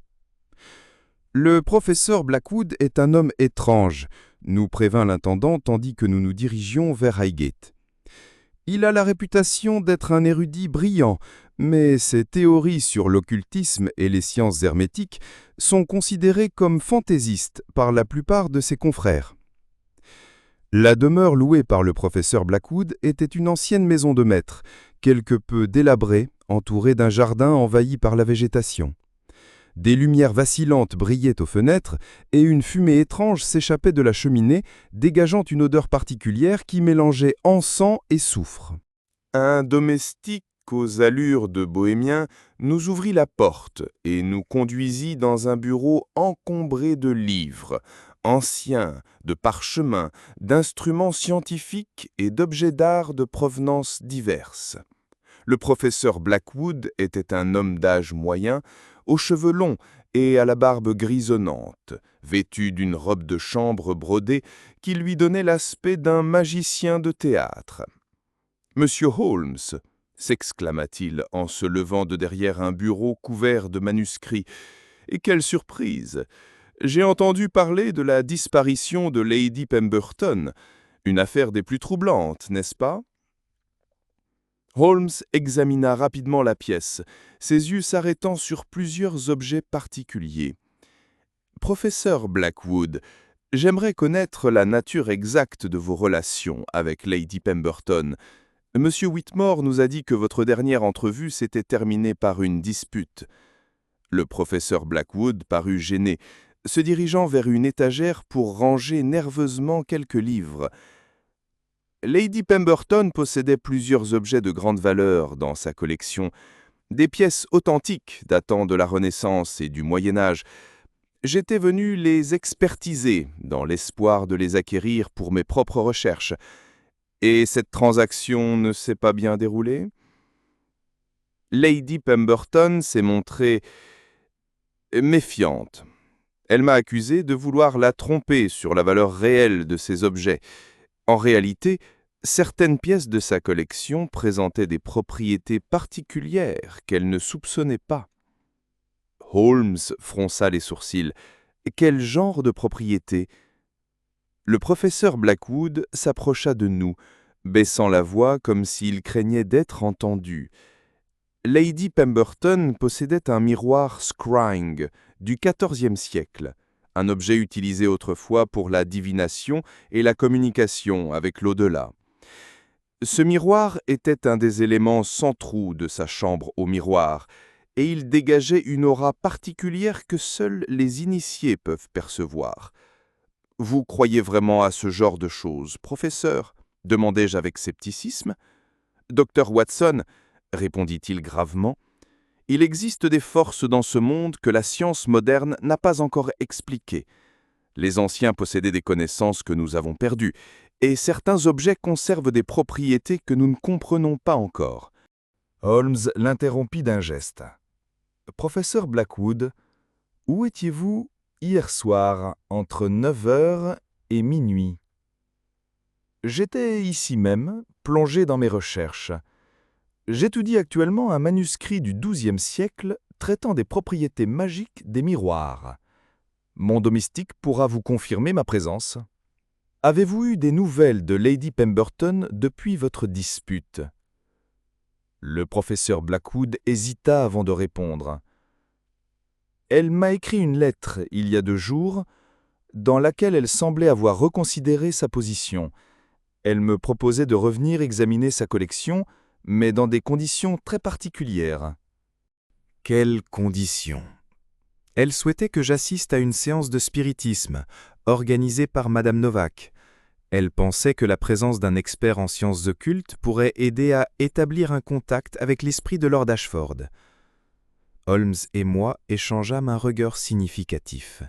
« Le professeur Blackwood est un homme étrange », nous prévint l'intendant tandis que nous nous dirigions vers Highgate. « Il a la réputation d'être un érudit brillant, mais ses théories sur l'occultisme et les sciences hermétiques sont considérées comme fantaisistes par la plupart de ses confrères. La demeure louée par le professeur Blackwood était une ancienne maison de maître, quelque peu délabrée, entourée d'un jardin envahi par la végétation. Des lumières vacillantes brillaient aux fenêtres et une fumée étrange s'échappait de la cheminée, dégageant une odeur particulière qui mélangeait encens et soufre. Un domestique aux allures de bohémien nous ouvrit la porte et nous conduisit dans un bureau encombré de livres, anciens, de parchemins, d'instruments scientifiques et d'objets d'art de provenance diverses. Le professeur Blackwood était un homme d'âge moyen, aux cheveux longs et à la barbe grisonnante, vêtu d'une robe de chambre brodée qui lui donnait l'aspect d'un magicien de théâtre. « Monsieur Holmes !» s'exclama-t-il en se levant de derrière un bureau couvert de manuscrits. « Et quelle surprise! J'ai entendu parler de la disparition de Lady Pemberton, une affaire des plus troublantes, n'est-ce pas ?» Holmes examina rapidement la pièce, ses yeux s'arrêtant sur plusieurs objets particuliers. « Professeur Blackwood, j'aimerais connaître la nature exacte de vos relations avec Lady Pemberton. Monsieur Whitmore nous a dit que votre dernière entrevue s'était terminée par une dispute. » Le professeur Blackwood parut gêné, se dirigeant vers une étagère pour ranger nerveusement quelques livres. Lady Pemberton possédait plusieurs objets de grande valeur dans sa collection, des pièces authentiques datant de la Renaissance et du Moyen Âge. J'étais venu les expertiser dans l'espoir de les acquérir pour mes propres recherches. Et cette transaction ne s'est pas bien déroulée ? Lady Pemberton s'est montrée méfiante. Elle m'a accusé de vouloir la tromper sur la valeur réelle de ces objets. En réalité, certaines pièces de sa collection présentaient des propriétés particulières qu'elle ne soupçonnait pas. Holmes fronça les sourcils. Quel genre de propriétés ? Le professeur Blackwood s'approcha de nous, baissant la voix comme s'il craignait d'être entendu. Lady Pemberton possédait un miroir scrying du XIVe siècle, un objet utilisé autrefois pour la divination et la communication avec l'au-delà. Ce miroir était un des éléments centraux de sa chambre au miroir, et il dégageait une aura particulière que seuls les initiés peuvent percevoir. « Vous croyez vraiment à ce genre de choses, professeur ?» demandai-je avec scepticisme. « Docteur Watson, » répondit-il gravement, « il existe des forces dans ce monde que la science moderne n'a pas encore expliquées. Les anciens possédaient des connaissances que nous avons perdues, et certains objets conservent des propriétés que nous ne comprenons pas encore. » Holmes l'interrompit d'un geste. « Professeur Blackwood, où étiez-vous hier soir entre 9h et minuit ? » « J'étais ici même, plongé dans mes recherches. J'étudie actuellement un manuscrit du XIIe siècle traitant des propriétés magiques des miroirs. Mon domestique pourra vous confirmer ma présence. Avez-vous eu des nouvelles de Lady Pemberton depuis votre dispute ? » Le professeur Blackwood hésita avant de répondre. « Elle m'a écrit une lettre il y a 2 jours, dans laquelle elle semblait avoir reconsidéré sa position. Elle me proposait de revenir examiner sa collection, mais dans des conditions très particulières. » Quelles conditions ? Elle souhaitait que j'assiste à une séance de spiritisme, organisée par Madame Novak. Elle pensait que la présence d'un expert en sciences occultes pourrait aider à établir un contact avec l'esprit de Lord Ashford. Holmes et moi échangeâmes un regard significatif.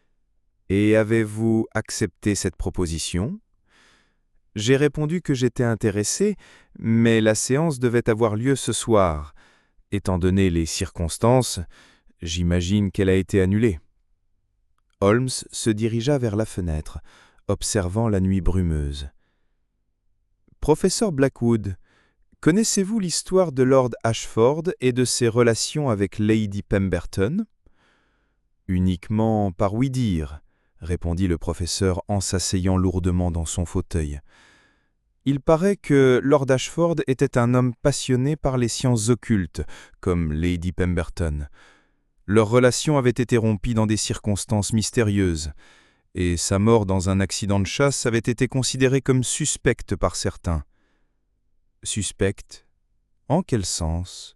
« Et avez-vous accepté cette proposition ? » J'ai répondu que j'étais intéressé, mais la séance devait avoir lieu ce soir. Étant donné les circonstances, j'imagine qu'elle a été annulée. Holmes se dirigea vers la fenêtre, observant la nuit brumeuse. « Professeur Blackwood, connaissez-vous l'histoire de Lord Ashford et de ses relations avec Lady Pemberton ? » « Uniquement par ouï-dire, » répondit le professeur en s'asseyant lourdement dans son fauteuil. Il paraît que Lord Ashford était un homme passionné par les sciences occultes, comme Lady Pemberton. Leur relation avait été rompue dans des circonstances mystérieuses, et sa mort dans un accident de chasse avait été considérée comme suspecte par certains. Suspecte? En quel sens?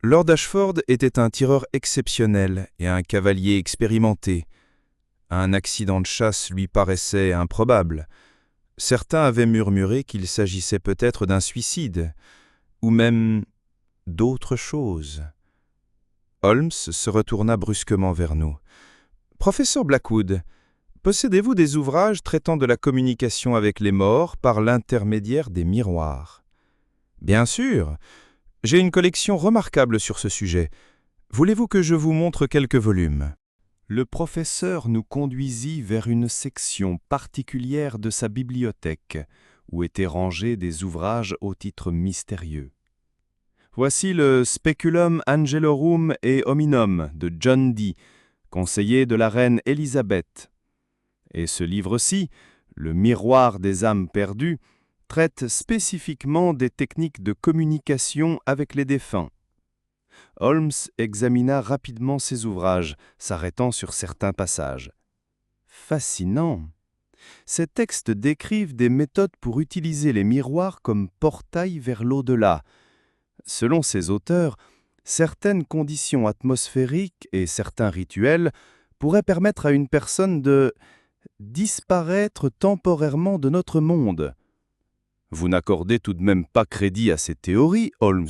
Lord Ashford était un tireur exceptionnel et un cavalier expérimenté. Un accident de chasse lui paraissait improbable. Certains avaient murmuré qu'il s'agissait peut-être d'un suicide, ou même d'autre chose. Holmes se retourna brusquement vers nous. « Professeur Blackwood, possédez-vous des ouvrages traitant de la communication avec les morts par l'intermédiaire des miroirs ?»« Bien sûr. J'ai une collection remarquable sur ce sujet. Voulez-vous que je vous montre quelques volumes ?» Le professeur nous conduisit vers une section particulière de sa bibliothèque, où étaient rangés des ouvrages au titre mystérieux. Voici le Speculum Angelorum et Hominum de John Dee, conseiller de la reine Élisabeth. Et ce livre-ci, Le Miroir des âmes perdues, traite spécifiquement des techniques de communication avec les défunts. Holmes examina rapidement ces ouvrages, s'arrêtant sur certains passages. Fascinant! Ces textes décrivent des méthodes pour utiliser les miroirs comme portail vers l'au-delà. Selon ces auteurs, certaines conditions atmosphériques et certains rituels pourraient permettre à une personne de disparaître temporairement de notre monde. « Vous n'accordez tout de même pas crédit à ces théories, Holmes »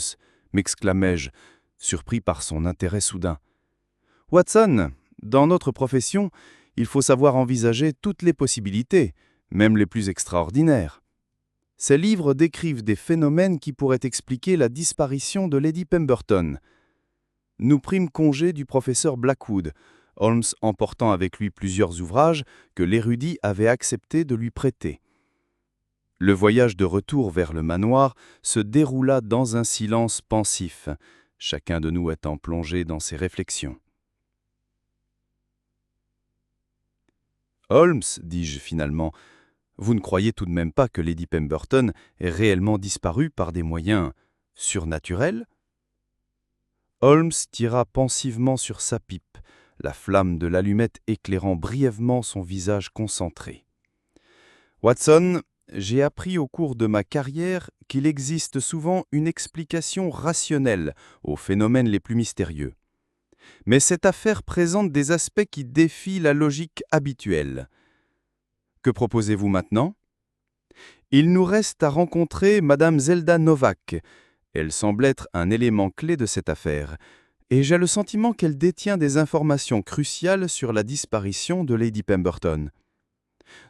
m'exclamai-je, surpris par son intérêt soudain. « Watson, dans notre profession, il faut savoir envisager toutes les possibilités, même les plus extraordinaires. Ces livres décrivent des phénomènes qui pourraient expliquer la disparition de Lady Pemberton. Nous prîmes congé du professeur Blackwood, Holmes emportant avec lui plusieurs ouvrages que l'érudit avait accepté de lui prêter. Le voyage de retour vers le manoir se déroula dans un silence pensif, chacun de nous étant plongé dans ses réflexions. « Holmes, dis-je finalement, vous ne croyez tout de même pas que Lady Pemberton est réellement disparue par des moyens surnaturels ?» Holmes tira pensivement sur sa pipe, la flamme de l'allumette éclairant brièvement son visage concentré. « Watson, j'ai appris au cours de ma carrière qu'il existe souvent une explication rationnelle aux phénomènes les plus mystérieux. Mais cette affaire présente des aspects qui défient la logique habituelle. Que proposez-vous maintenant ? Il nous reste à rencontrer Madame Zelda Novak. Elle semble être un élément clé de cette affaire, et j'ai le sentiment qu'elle détient des informations cruciales sur la disparition de Lady Pemberton.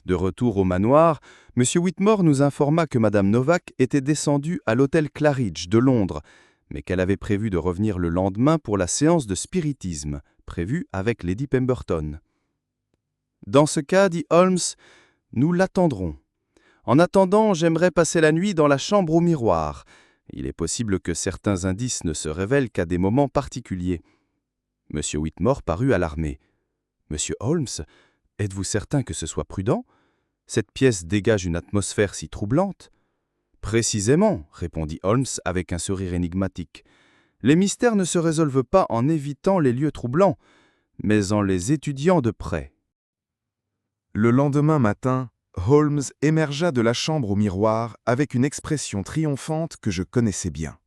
De retour au manoir, M. Whitmore nous informa que Madame Novak était descendue à l'hôtel Claridge de Londres, mais qu'elle avait prévu de revenir le lendemain pour la séance de spiritisme, prévue avec Lady Pemberton. Dans ce cas, dit Holmes, nous l'attendrons. En attendant, j'aimerais passer la nuit dans la chambre au miroir. Il est possible que certains indices ne se révèlent qu'à des moments particuliers. M. Whitmore parut alarmé. « Monsieur Holmes, êtes-vous certain que ce soit prudent ? Cette pièce dégage une atmosphère si troublante. » « Précisément, répondit Holmes avec un sourire énigmatique. Les mystères ne se résolvent pas en évitant les lieux troublants, mais en les étudiant de près. Le lendemain matin, Holmes émergea de la chambre au miroir avec une expression triomphante que je connaissais bien.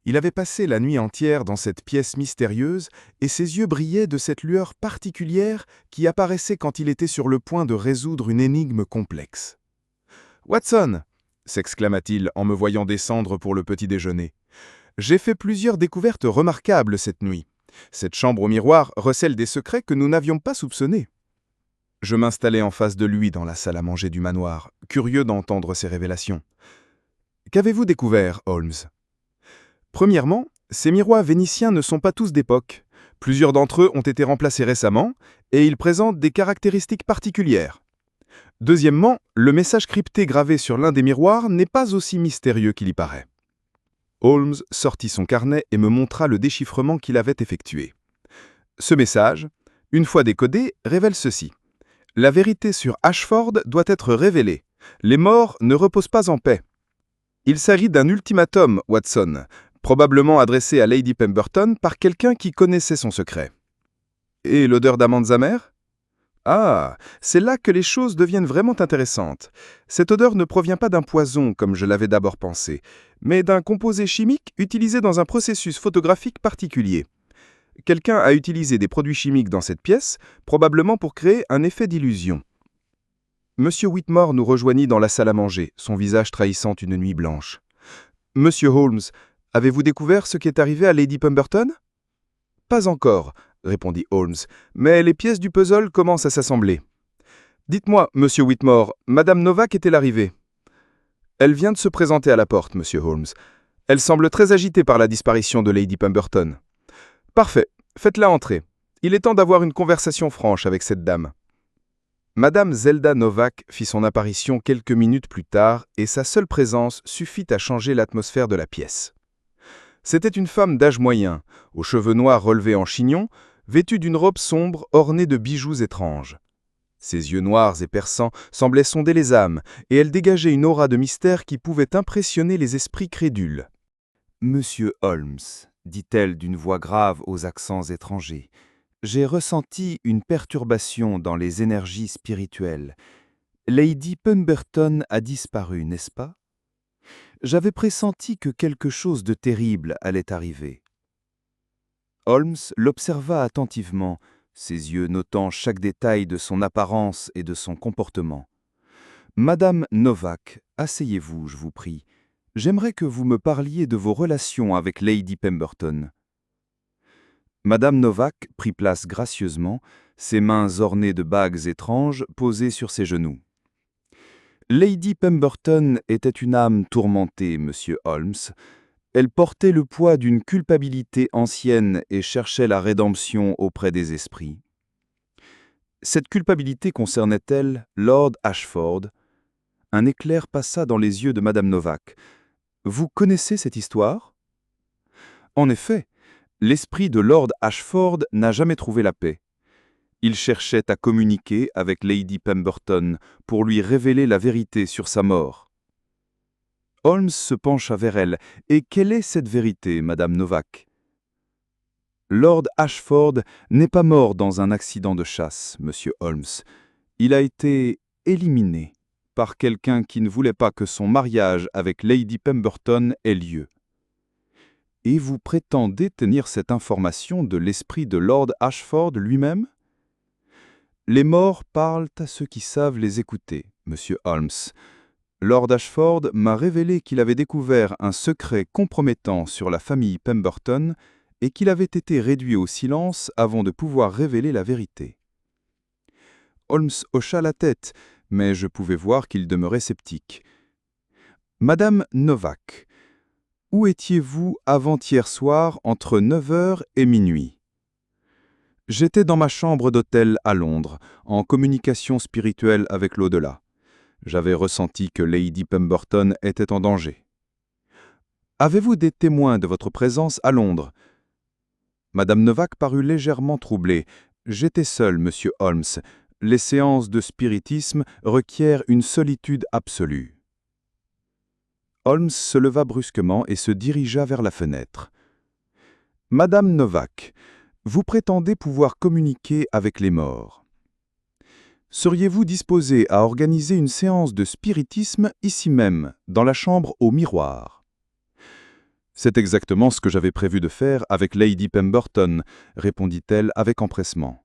Il avait passé la nuit entière dans cette pièce mystérieuse et ses yeux brillaient de cette lueur particulière qui apparaissait quand il était sur le point de résoudre une énigme complexe. « Watson !» s'exclama-t-il en me voyant descendre pour le petit déjeuner. « J'ai fait plusieurs découvertes remarquables cette nuit. Cette chambre au miroir recèle des secrets que nous n'avions pas soupçonnés. » Je m'installai en face de lui dans la salle à manger du manoir, curieux d'entendre ses révélations. « Qu'avez-vous découvert, Holmes ?» Premièrement, ces miroirs vénitiens ne sont pas tous d'époque. Plusieurs d'entre eux ont été remplacés récemment et ils présentent des caractéristiques particulières. Deuxièmement, le message crypté gravé sur l'un des miroirs n'est pas aussi mystérieux qu'il y paraît. Holmes sortit son carnet et me montra le déchiffrement qu'il avait effectué. Ce message, une fois décodé, révèle ceci. La vérité sur Ashford doit être révélée. Les morts ne reposent pas en paix. Il s'agit d'un ultimatum, Watson, probablement adressé à Lady Pemberton par quelqu'un qui connaissait son secret. Et l'odeur d'amandes amères? Ah, c'est là que les choses deviennent vraiment intéressantes. Cette odeur ne provient pas d'un poison, comme je l'avais d'abord pensé, mais d'un composé chimique utilisé dans un processus photographique particulier. Quelqu'un a utilisé des produits chimiques dans cette pièce, probablement pour créer un effet d'illusion. Monsieur Whitmore nous rejoignit dans la salle à manger, son visage trahissant une nuit blanche. « Monsieur Holmes, avez-vous découvert ce qui est arrivé à Lady Pemberton ?»« Pas encore, » répondit Holmes, « mais les pièces du puzzle commencent à s'assembler. Dites-moi, Monsieur Whitmore, Madame Novak est-elle arrivée ?»« Elle vient de se présenter à la porte, Monsieur Holmes. Elle semble très agitée par la disparition de Lady Pemberton. »« Parfait, faites-la entrer. Il est temps d'avoir une conversation franche avec cette dame. » Madame Zelda Novak fit son apparition quelques minutes plus tard et sa seule présence suffit à changer l'atmosphère de la pièce. C'était une femme d'âge moyen, aux cheveux noirs relevés en chignon, vêtue d'une robe sombre ornée de bijoux étranges. Ses yeux noirs et perçants semblaient sonder les âmes et elle dégageait une aura de mystère qui pouvait impressionner les esprits crédules. « Monsieur Holmes, dit-elle d'une voix grave aux accents étrangers, j'ai ressenti une perturbation dans les énergies spirituelles. Lady Pemberton a disparu, n'est-ce pas? J'avais pressenti que quelque chose de terrible allait arriver. » Holmes l'observa attentivement, ses yeux notant chaque détail de son apparence et de son comportement. « Madame Novak, asseyez-vous, je vous prie. J'aimerais que vous me parliez de vos relations avec Lady Pemberton. » Madame Novak prit place gracieusement, ses mains ornées de bagues étranges posées sur ses genoux. Lady Pemberton était une âme tourmentée, monsieur Holmes. Elle portait le poids d'une culpabilité ancienne et cherchait la rédemption auprès des esprits. Cette culpabilité concernait-elle Lord Ashford? Un éclair passa dans les yeux de Madame Novak. « Vous connaissez cette histoire ?» En effet, l'esprit de Lord Ashford n'a jamais trouvé la paix. Il cherchait à communiquer avec Lady Pemberton pour lui révéler la vérité sur sa mort. Holmes se pencha vers elle. « Et quelle est cette vérité, Madame Novak ?»« Lord Ashford n'est pas mort dans un accident de chasse, Monsieur Holmes. Il a été éliminé par quelqu'un qui ne voulait pas que son mariage avec Lady Pemberton ait lieu. » Et vous prétendez tenir cette information de l'esprit de Lord Ashford lui-même? Les morts parlent à ceux qui savent les écouter, Monsieur Holmes. Lord Ashford m'a révélé qu'il avait découvert un secret compromettant sur la famille Pemberton et qu'il avait été réduit au silence avant de pouvoir révéler la vérité. Holmes hocha la tête, mais je pouvais voir qu'il demeurait sceptique. Madame Novak, où étiez-vous avant-hier soir entre 9h et minuit? J'étais dans ma chambre d'hôtel à Londres, en communication spirituelle avec l'au-delà. J'avais ressenti que Lady Pemberton était en danger. Avez-vous des témoins de votre présence à Londres? Madame Novak parut légèrement troublée. J'étais seul, Monsieur Holmes. Les séances de spiritisme requièrent une solitude absolue. Holmes se leva brusquement et se dirigea vers la fenêtre. « Madame Novak, vous prétendez pouvoir communiquer avec les morts. Seriez-vous disposée à organiser une séance de spiritisme ici même, dans la chambre au miroir ?» C'est exactement ce que j'avais prévu de faire avec Lady Pemberton, répondit-elle avec empressement.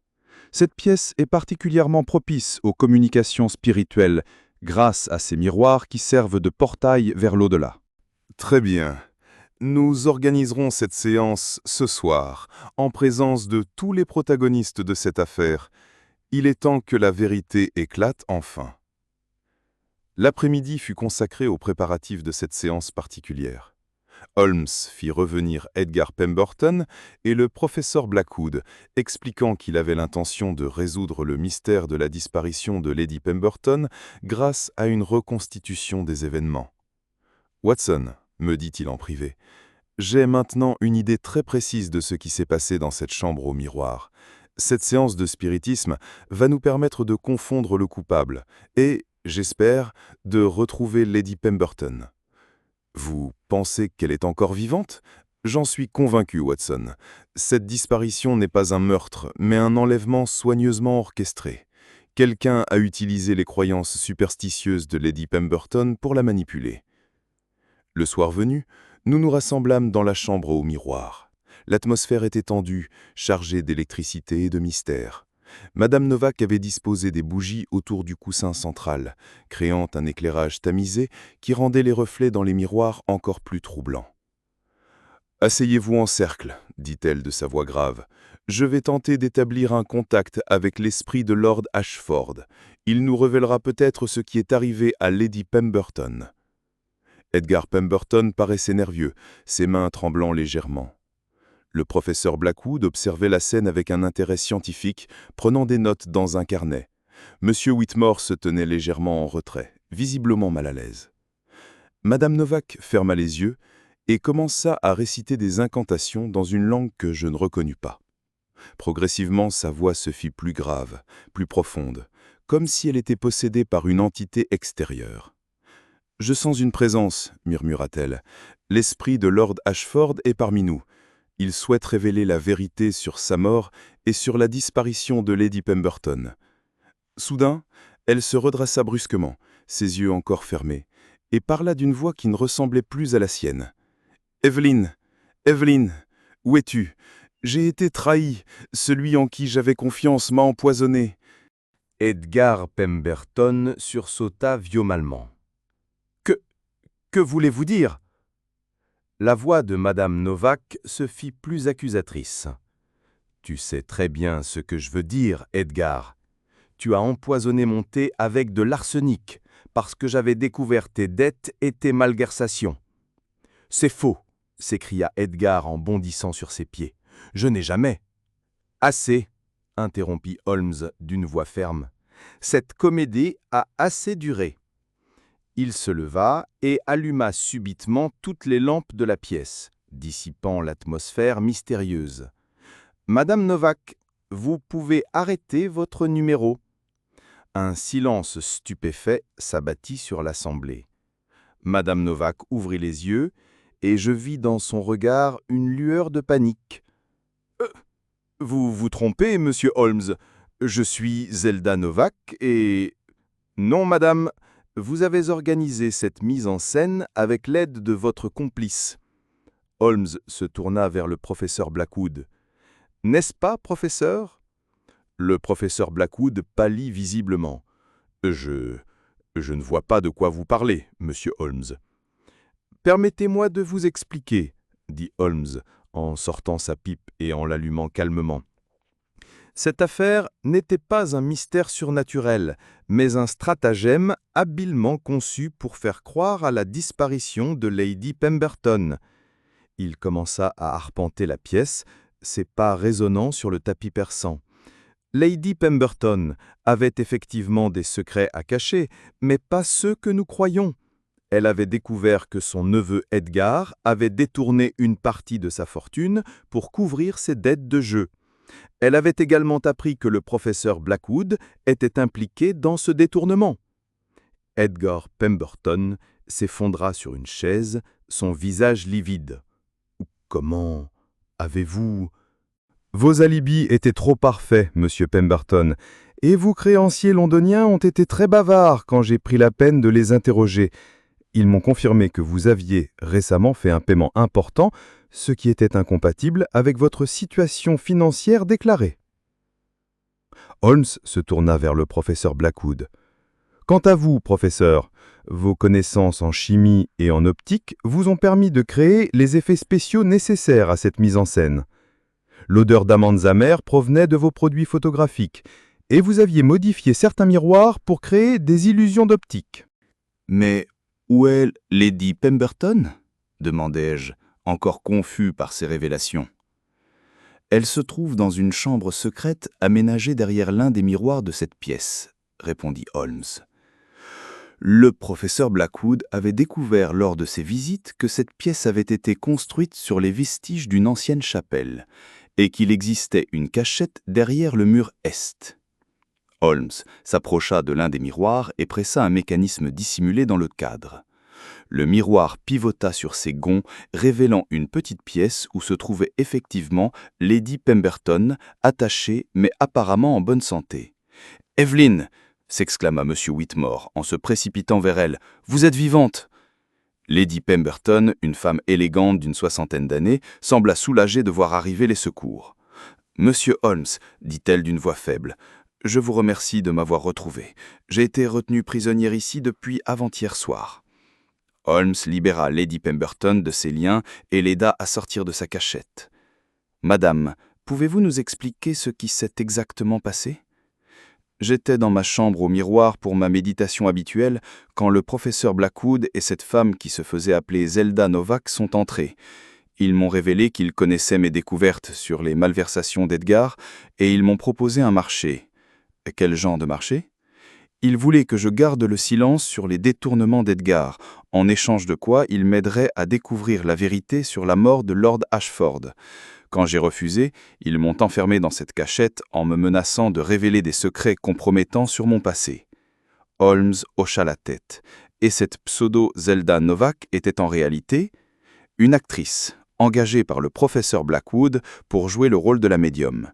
Cette pièce est particulièrement propice aux communications spirituelles, grâce à ces miroirs qui servent de portail vers l'au-delà. Très bien. Nous organiserons cette séance ce soir, en présence de tous les protagonistes de cette affaire. Il est temps que la vérité éclate enfin. L'après-midi fut consacré aux préparatifs de cette séance particulière. Holmes fit revenir Edgar Pemberton et le professeur Blackwood, expliquant qu'il avait l'intention de résoudre le mystère de la disparition de Lady Pemberton grâce à une reconstitution des événements. « Watson, me dit-il en privé, j'ai maintenant une idée très précise de ce qui s'est passé dans cette chambre au miroir. Cette séance de spiritisme va nous permettre de confondre le coupable et j'espère, de retrouver Lady Pemberton. Vous pensez qu'elle est encore vivante? J'en suis convaincu, Watson. Cette disparition n'est pas un meurtre, mais un enlèvement soigneusement orchestré. Quelqu'un a utilisé les croyances superstitieuses de Lady Pemberton pour la manipuler. Le soir venu, nous nous rassemblâmes dans la chambre au miroir. L'atmosphère était tendue, chargée d'électricité et de mystère. Madame Novak avait disposé des bougies autour du coussin central, créant un éclairage tamisé qui rendait les reflets dans les miroirs encore plus troublants. « Asseyez-vous en cercle, dit-elle de sa voix grave. Je vais tenter d'établir un contact avec l'esprit de Lord Ashford. Il nous révélera peut-être ce qui est arrivé à Lady Pemberton. » Edgar Pemberton paraissait nerveux, ses mains tremblant légèrement. Le professeur Blackwood observait la scène avec un intérêt scientifique, prenant des notes dans un carnet. Monsieur Whitmore se tenait légèrement en retrait, visiblement mal à l'aise. Madame Novak ferma les yeux et commença à réciter des incantations dans une langue que je ne reconnus pas. Progressivement, sa voix se fit plus grave, plus profonde, comme si elle était possédée par une entité extérieure. « Je sens une présence, murmura-t-elle. L'esprit de Lord Ashford est parmi nous. Il souhaite révéler la vérité sur sa mort et sur la disparition de Lady Pemberton. » Soudain, elle se redressa brusquement, ses yeux encore fermés, et parla d'une voix qui ne ressemblait plus à la sienne. « Evelyn, Evelyn, où es-tu? J'ai été trahi. Celui en qui j'avais confiance m'a empoisonné. » Edgar Pemberton sursauta violemment. Que voulez-vous dire? La voix de Madame Novak se fit plus accusatrice. Tu sais très bien ce que je veux dire, Edgar. Tu as empoisonné mon thé avec de l'arsenic, parce que j'avais découvert tes dettes et tes malversations. C'est faux, s'écria Edgar en bondissant sur ses pieds. Je n'ai jamais. Assez, interrompit Holmes d'une voix ferme. Cette comédie a assez duré. Il se leva et alluma subitement toutes les lampes de la pièce, dissipant l'atmosphère mystérieuse. « Madame Novak, vous pouvez arrêter votre numéro. » Un silence stupéfait s'abattit sur l'assemblée. Madame Novak ouvrit les yeux et je vis dans son regard une lueur de panique. « Vous vous trompez, monsieur Holmes. Je suis Zelda Novak et... »« Non, madame. Vous avez organisé cette mise en scène avec l'aide de votre complice. » Holmes se tourna vers le professeur Blackwood. « N'est-ce pas, professeur ?» Le professeur Blackwood pâlit visiblement. « Je ne vois pas de quoi vous parlez, monsieur Holmes. »« Permettez-moi de vous expliquer, » dit Holmes, en sortant sa pipe et en l'allumant calmement. Cette affaire n'était pas un mystère surnaturel, mais un stratagème habilement conçu pour faire croire à la disparition de Lady Pemberton. Il commença à arpenter la pièce, ses pas résonnant sur le tapis persan. Lady Pemberton avait effectivement des secrets à cacher, mais pas ceux que nous croyons. Elle avait découvert que son neveu Edgar avait détourné une partie de sa fortune pour couvrir ses dettes de jeu. Elle avait également appris que le professeur Blackwood était impliqué dans ce détournement. Edgar Pemberton s'effondra sur une chaise, son visage livide. « Comment avez-vous... » « Vos alibis étaient trop parfaits, monsieur Pemberton, et vos créanciers londoniens ont été très bavards quand j'ai pris la peine de les interroger. Ils m'ont confirmé que vous aviez récemment fait un paiement important, ce qui était incompatible avec votre situation financière déclarée. » Holmes se tourna vers le professeur Blackwood. « Quant à vous, professeur, vos connaissances en chimie et en optique vous ont permis de créer les effets spéciaux nécessaires à cette mise en scène. L'odeur d'amandes amères provenait de vos produits photographiques, et vous aviez modifié certains miroirs pour créer des illusions d'optique. »« Mais où est Lady Pemberton ? Demandai-je, encore confus par ces révélations. « Elle se trouve dans une chambre secrète aménagée derrière l'un des miroirs de cette pièce, » répondit Holmes. Le professeur Blackwood avait découvert lors de ses visites que cette pièce avait été construite sur les vestiges d'une ancienne chapelle et qu'il existait une cachette derrière le mur est. Holmes s'approcha de l'un des miroirs et pressa un mécanisme dissimulé dans le cadre. Le miroir pivota sur ses gonds, révélant une petite pièce où se trouvait effectivement Lady Pemberton, attachée mais apparemment en bonne santé. « Evelyn !» s'exclama M. Whitmore en se précipitant vers elle. « Vous êtes vivante !» Lady Pemberton, une femme élégante d'une 60aine d'années, sembla soulagée de voir arriver les secours. « Monsieur Holmes, dit-elle d'une voix faible, je vous remercie de m'avoir retrouvée. J'ai été retenue prisonnière ici depuis avant-hier soir. » Holmes libéra Lady Pemberton de ses liens et l'aida à sortir de sa cachette. « Madame, pouvez-vous nous expliquer ce qui s'est exactement passé ? » J'étais dans ma chambre au miroir pour ma méditation habituelle quand le professeur Blackwood et cette femme qui se faisait appeler Zelda Novak sont entrés. Ils m'ont révélé qu'ils connaissaient mes découvertes sur les malversations d'Edgar et ils m'ont proposé un marché. Quel genre de marché ? Ils voulaient que je garde le silence sur les détournements d'Edgar, en échange de quoi ils m'aideraient à découvrir la vérité sur la mort de Lord Ashford. Quand j'ai refusé, ils m'ont enfermé dans cette cachette en me menaçant de révéler des secrets compromettants sur mon passé. Holmes hocha la tête, et cette pseudo-Zelda Novak était en réalité une actrice, engagée par le professeur Blackwood pour jouer le rôle de la médium.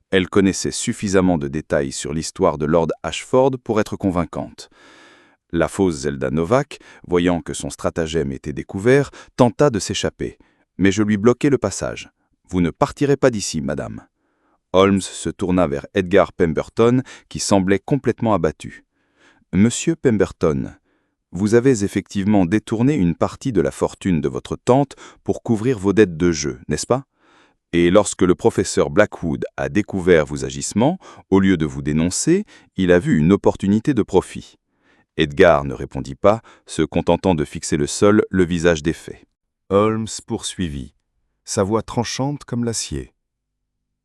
Elle connaissait suffisamment de détails sur l'histoire de Lord Ashford pour être convaincante. La fausse Zelda Novak, voyant que son stratagème était découvert, tenta de s'échapper, mais je lui bloquai le passage. « Vous ne partirez pas d'ici, madame. » Holmes se tourna vers Edgar Pemberton, qui semblait complètement abattu. « Monsieur Pemberton, vous avez effectivement détourné une partie de la fortune de votre tante pour couvrir vos dettes de jeu, n'est-ce pas ? Et lorsque le professeur Blackwood a découvert vos agissements, au lieu de vous dénoncer, il a vu une opportunité de profit. » Edgar ne répondit pas, se contentant de fixer le sol, le visage défait. Holmes poursuivit, sa voix tranchante comme l'acier.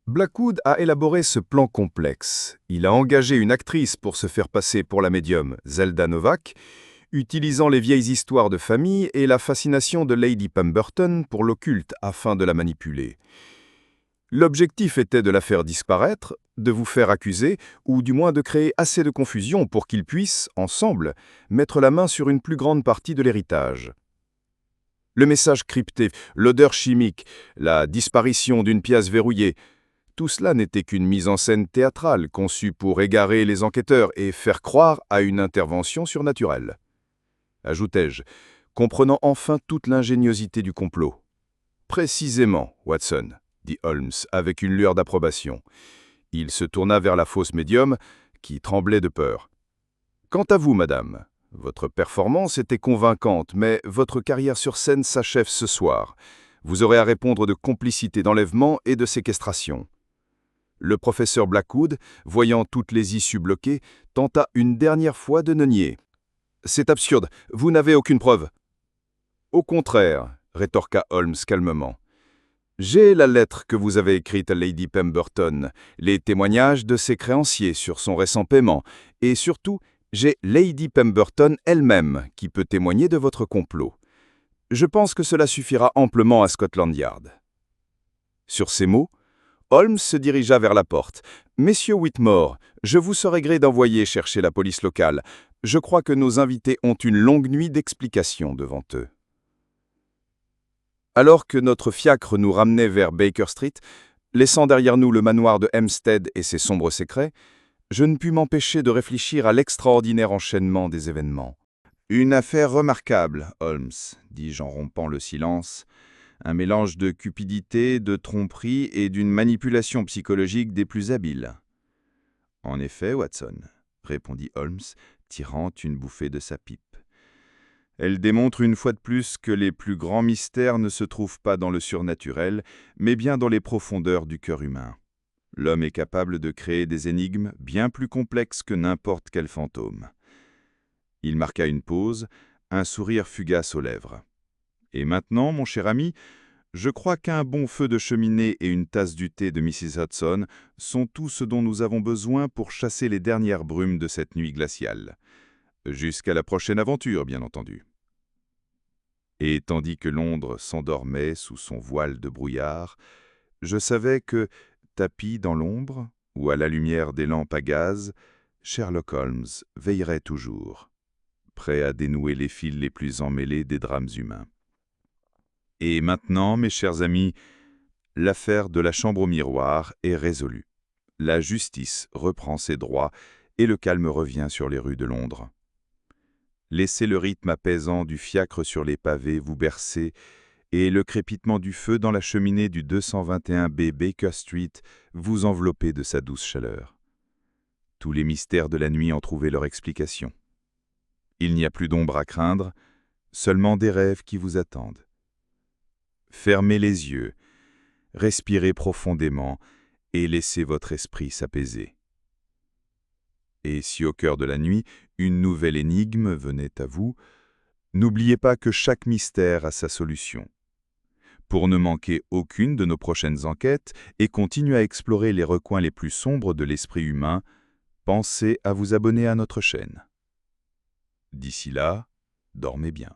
Blackwood a élaboré ce plan complexe. Il a engagé une actrice pour se faire passer pour la médium Zelda Novak, utilisant les vieilles histoires de famille et la fascination de Lady Pemberton pour l'occulte afin de la manipuler. L'objectif était de la faire disparaître, de vous faire accuser, ou du moins de créer assez de confusion pour qu'ils puissent, ensemble, mettre la main sur une plus grande partie de l'héritage. Le message crypté, l'odeur chimique, la disparition d'une pièce verrouillée, tout cela n'était qu'une mise en scène théâtrale conçue pour égarer les enquêteurs et faire croire à une intervention surnaturelle. Ajoutai-je, comprenant enfin toute l'ingéniosité du complot. « Précisément, Watson », dit Holmes avec une lueur d'approbation. Il se tourna vers la fausse médium, qui tremblait de peur. « Quant à vous, madame, votre performance était convaincante, mais votre carrière sur scène s'achève ce soir. Vous aurez à répondre de complicité d'enlèvement et de séquestration. » Le professeur Blackwood, voyant toutes les issues bloquées, tenta une dernière fois de nier. « C'est absurde, vous n'avez aucune preuve. »« Au contraire, » rétorqua Holmes calmement. « J'ai la lettre que vous avez écrite à Lady Pemberton, les témoignages de ses créanciers sur son récent paiement, et surtout, j'ai Lady Pemberton elle-même qui peut témoigner de votre complot. Je pense que cela suffira amplement à Scotland Yard. » Sur ces mots, Holmes se dirigea vers la porte. « Messieurs Whitmore, je vous serai gré d'envoyer chercher la police locale. Je crois que nos invités ont une longue nuit d'explications devant eux. » Alors que notre fiacre nous ramenait vers Baker Street, laissant derrière nous le manoir de Hampstead et ses sombres secrets, je ne pus m'empêcher de réfléchir à l'extraordinaire enchaînement des événements. « Une affaire remarquable, Holmes, » dis-je en rompant le silence. Un mélange de cupidité, de tromperie et d'une manipulation psychologique des plus habiles. « En effet, Watson, » répondit Holmes, tirant une bouffée de sa pipe. Elle démontre une fois de plus que les plus grands mystères ne se trouvent pas dans le surnaturel, mais bien dans les profondeurs du cœur humain. L'homme est capable de créer des énigmes bien plus complexes que n'importe quel fantôme. Il marqua une pause, un sourire fugace aux lèvres. « Et maintenant, mon cher ami, je crois qu'un bon feu de cheminée et une tasse du thé de Mrs. Hudson sont tout ce dont nous avons besoin pour chasser les dernières brumes de cette nuit glaciale. Jusqu'à la prochaine aventure, bien entendu. » Et tandis que Londres s'endormait sous son voile de brouillard, je savais que, tapi dans l'ombre, ou à la lumière des lampes à gaz, Sherlock Holmes veillerait toujours, prêt à dénouer les fils les plus emmêlés des drames humains. Et maintenant, mes chers amis, l'affaire de la chambre au miroir est résolue. La justice reprend ses droits et le calme revient sur les rues de Londres. Laissez le rythme apaisant du fiacre sur les pavés vous bercer et le crépitement du feu dans la cheminée du 221B Baker Street vous envelopper de sa douce chaleur. Tous les mystères de la nuit ont trouvé leur explication. Il n'y a plus d'ombre à craindre, seulement des rêves qui vous attendent. Fermez les yeux, respirez profondément et laissez votre esprit s'apaiser. Et si au cœur de la nuit, une nouvelle énigme venait à vous, n'oubliez pas que chaque mystère a sa solution. Pour ne manquer aucune de nos prochaines enquêtes et continuer à explorer les recoins les plus sombres de l'esprit humain, pensez à vous abonner à notre chaîne. D'ici là, dormez bien.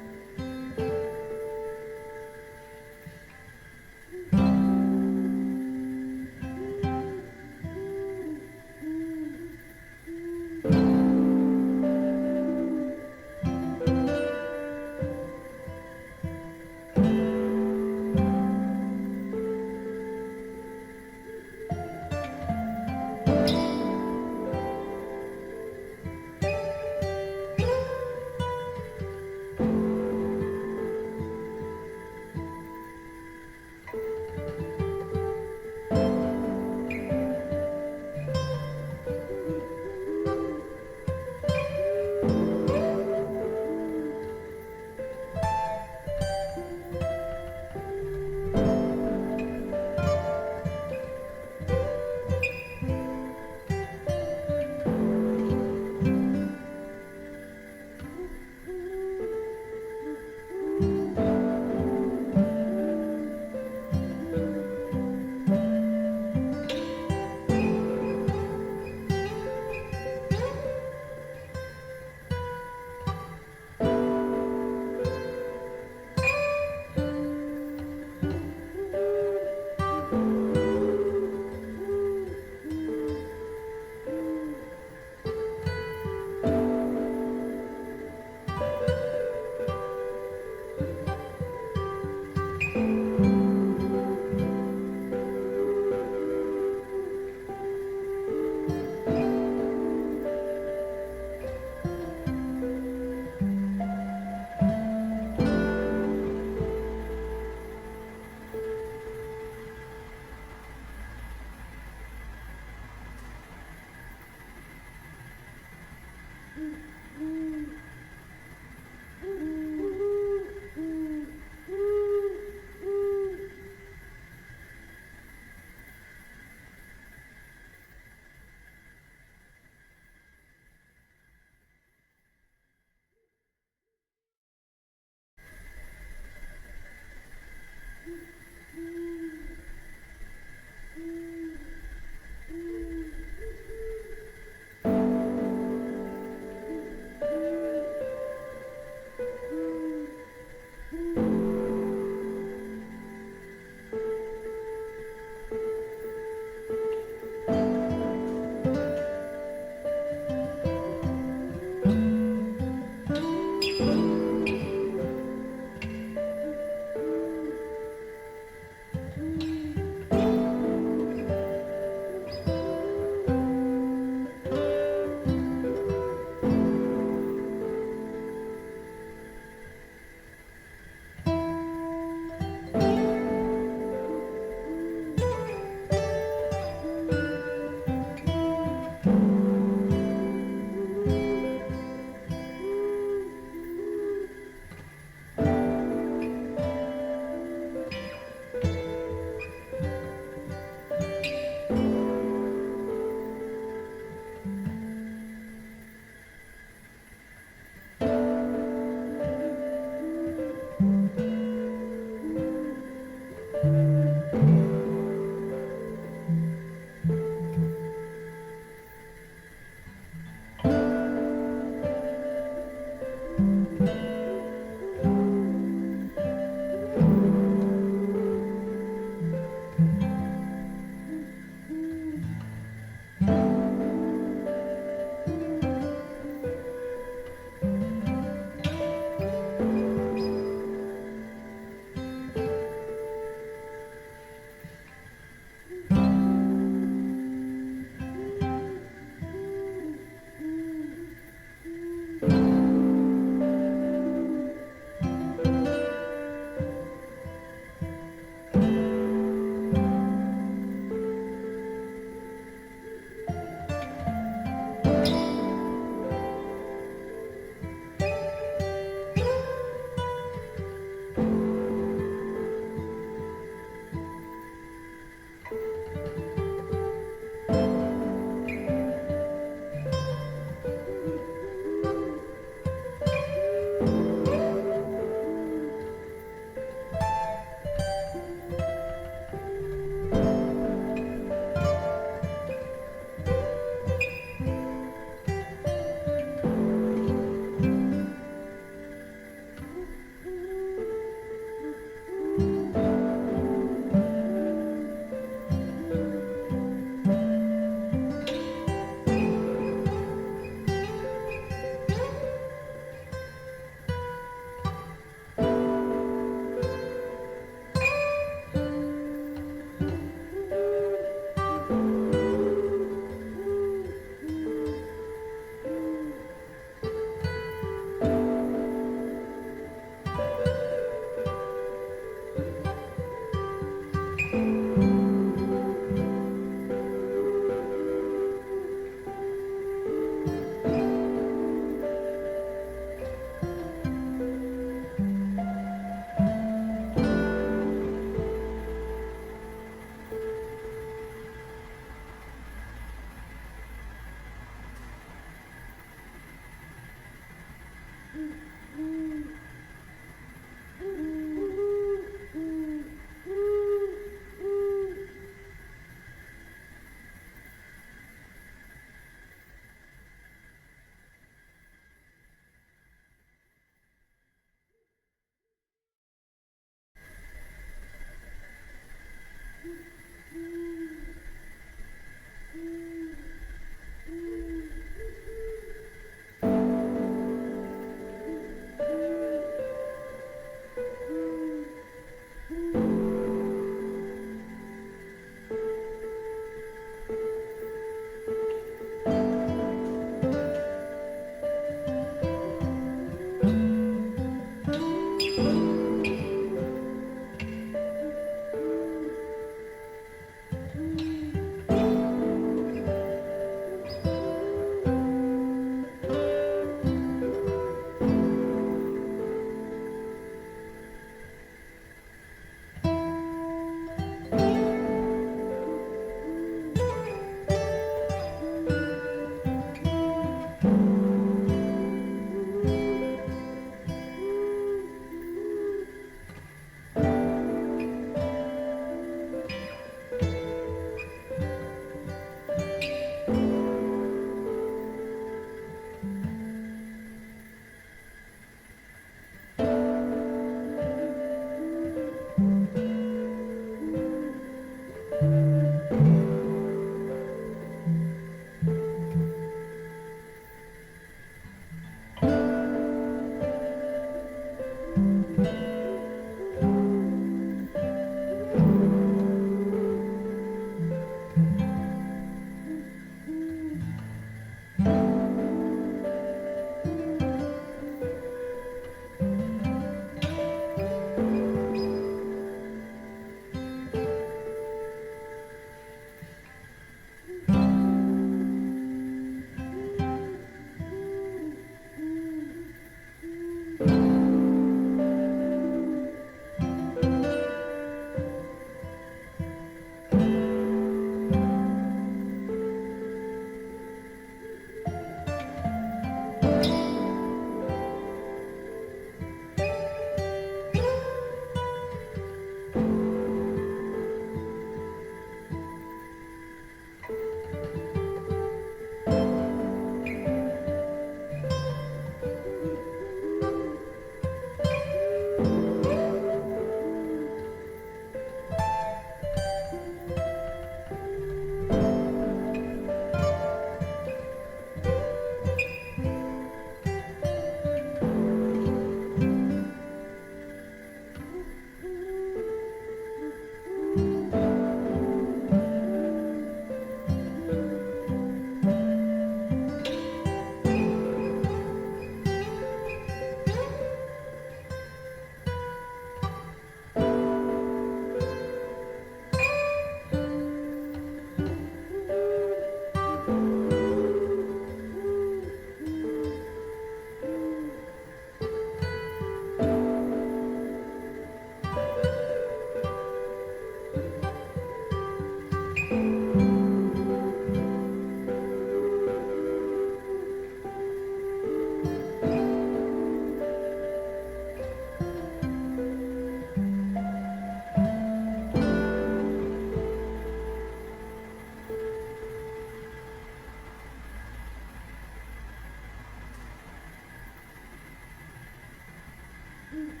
Mm.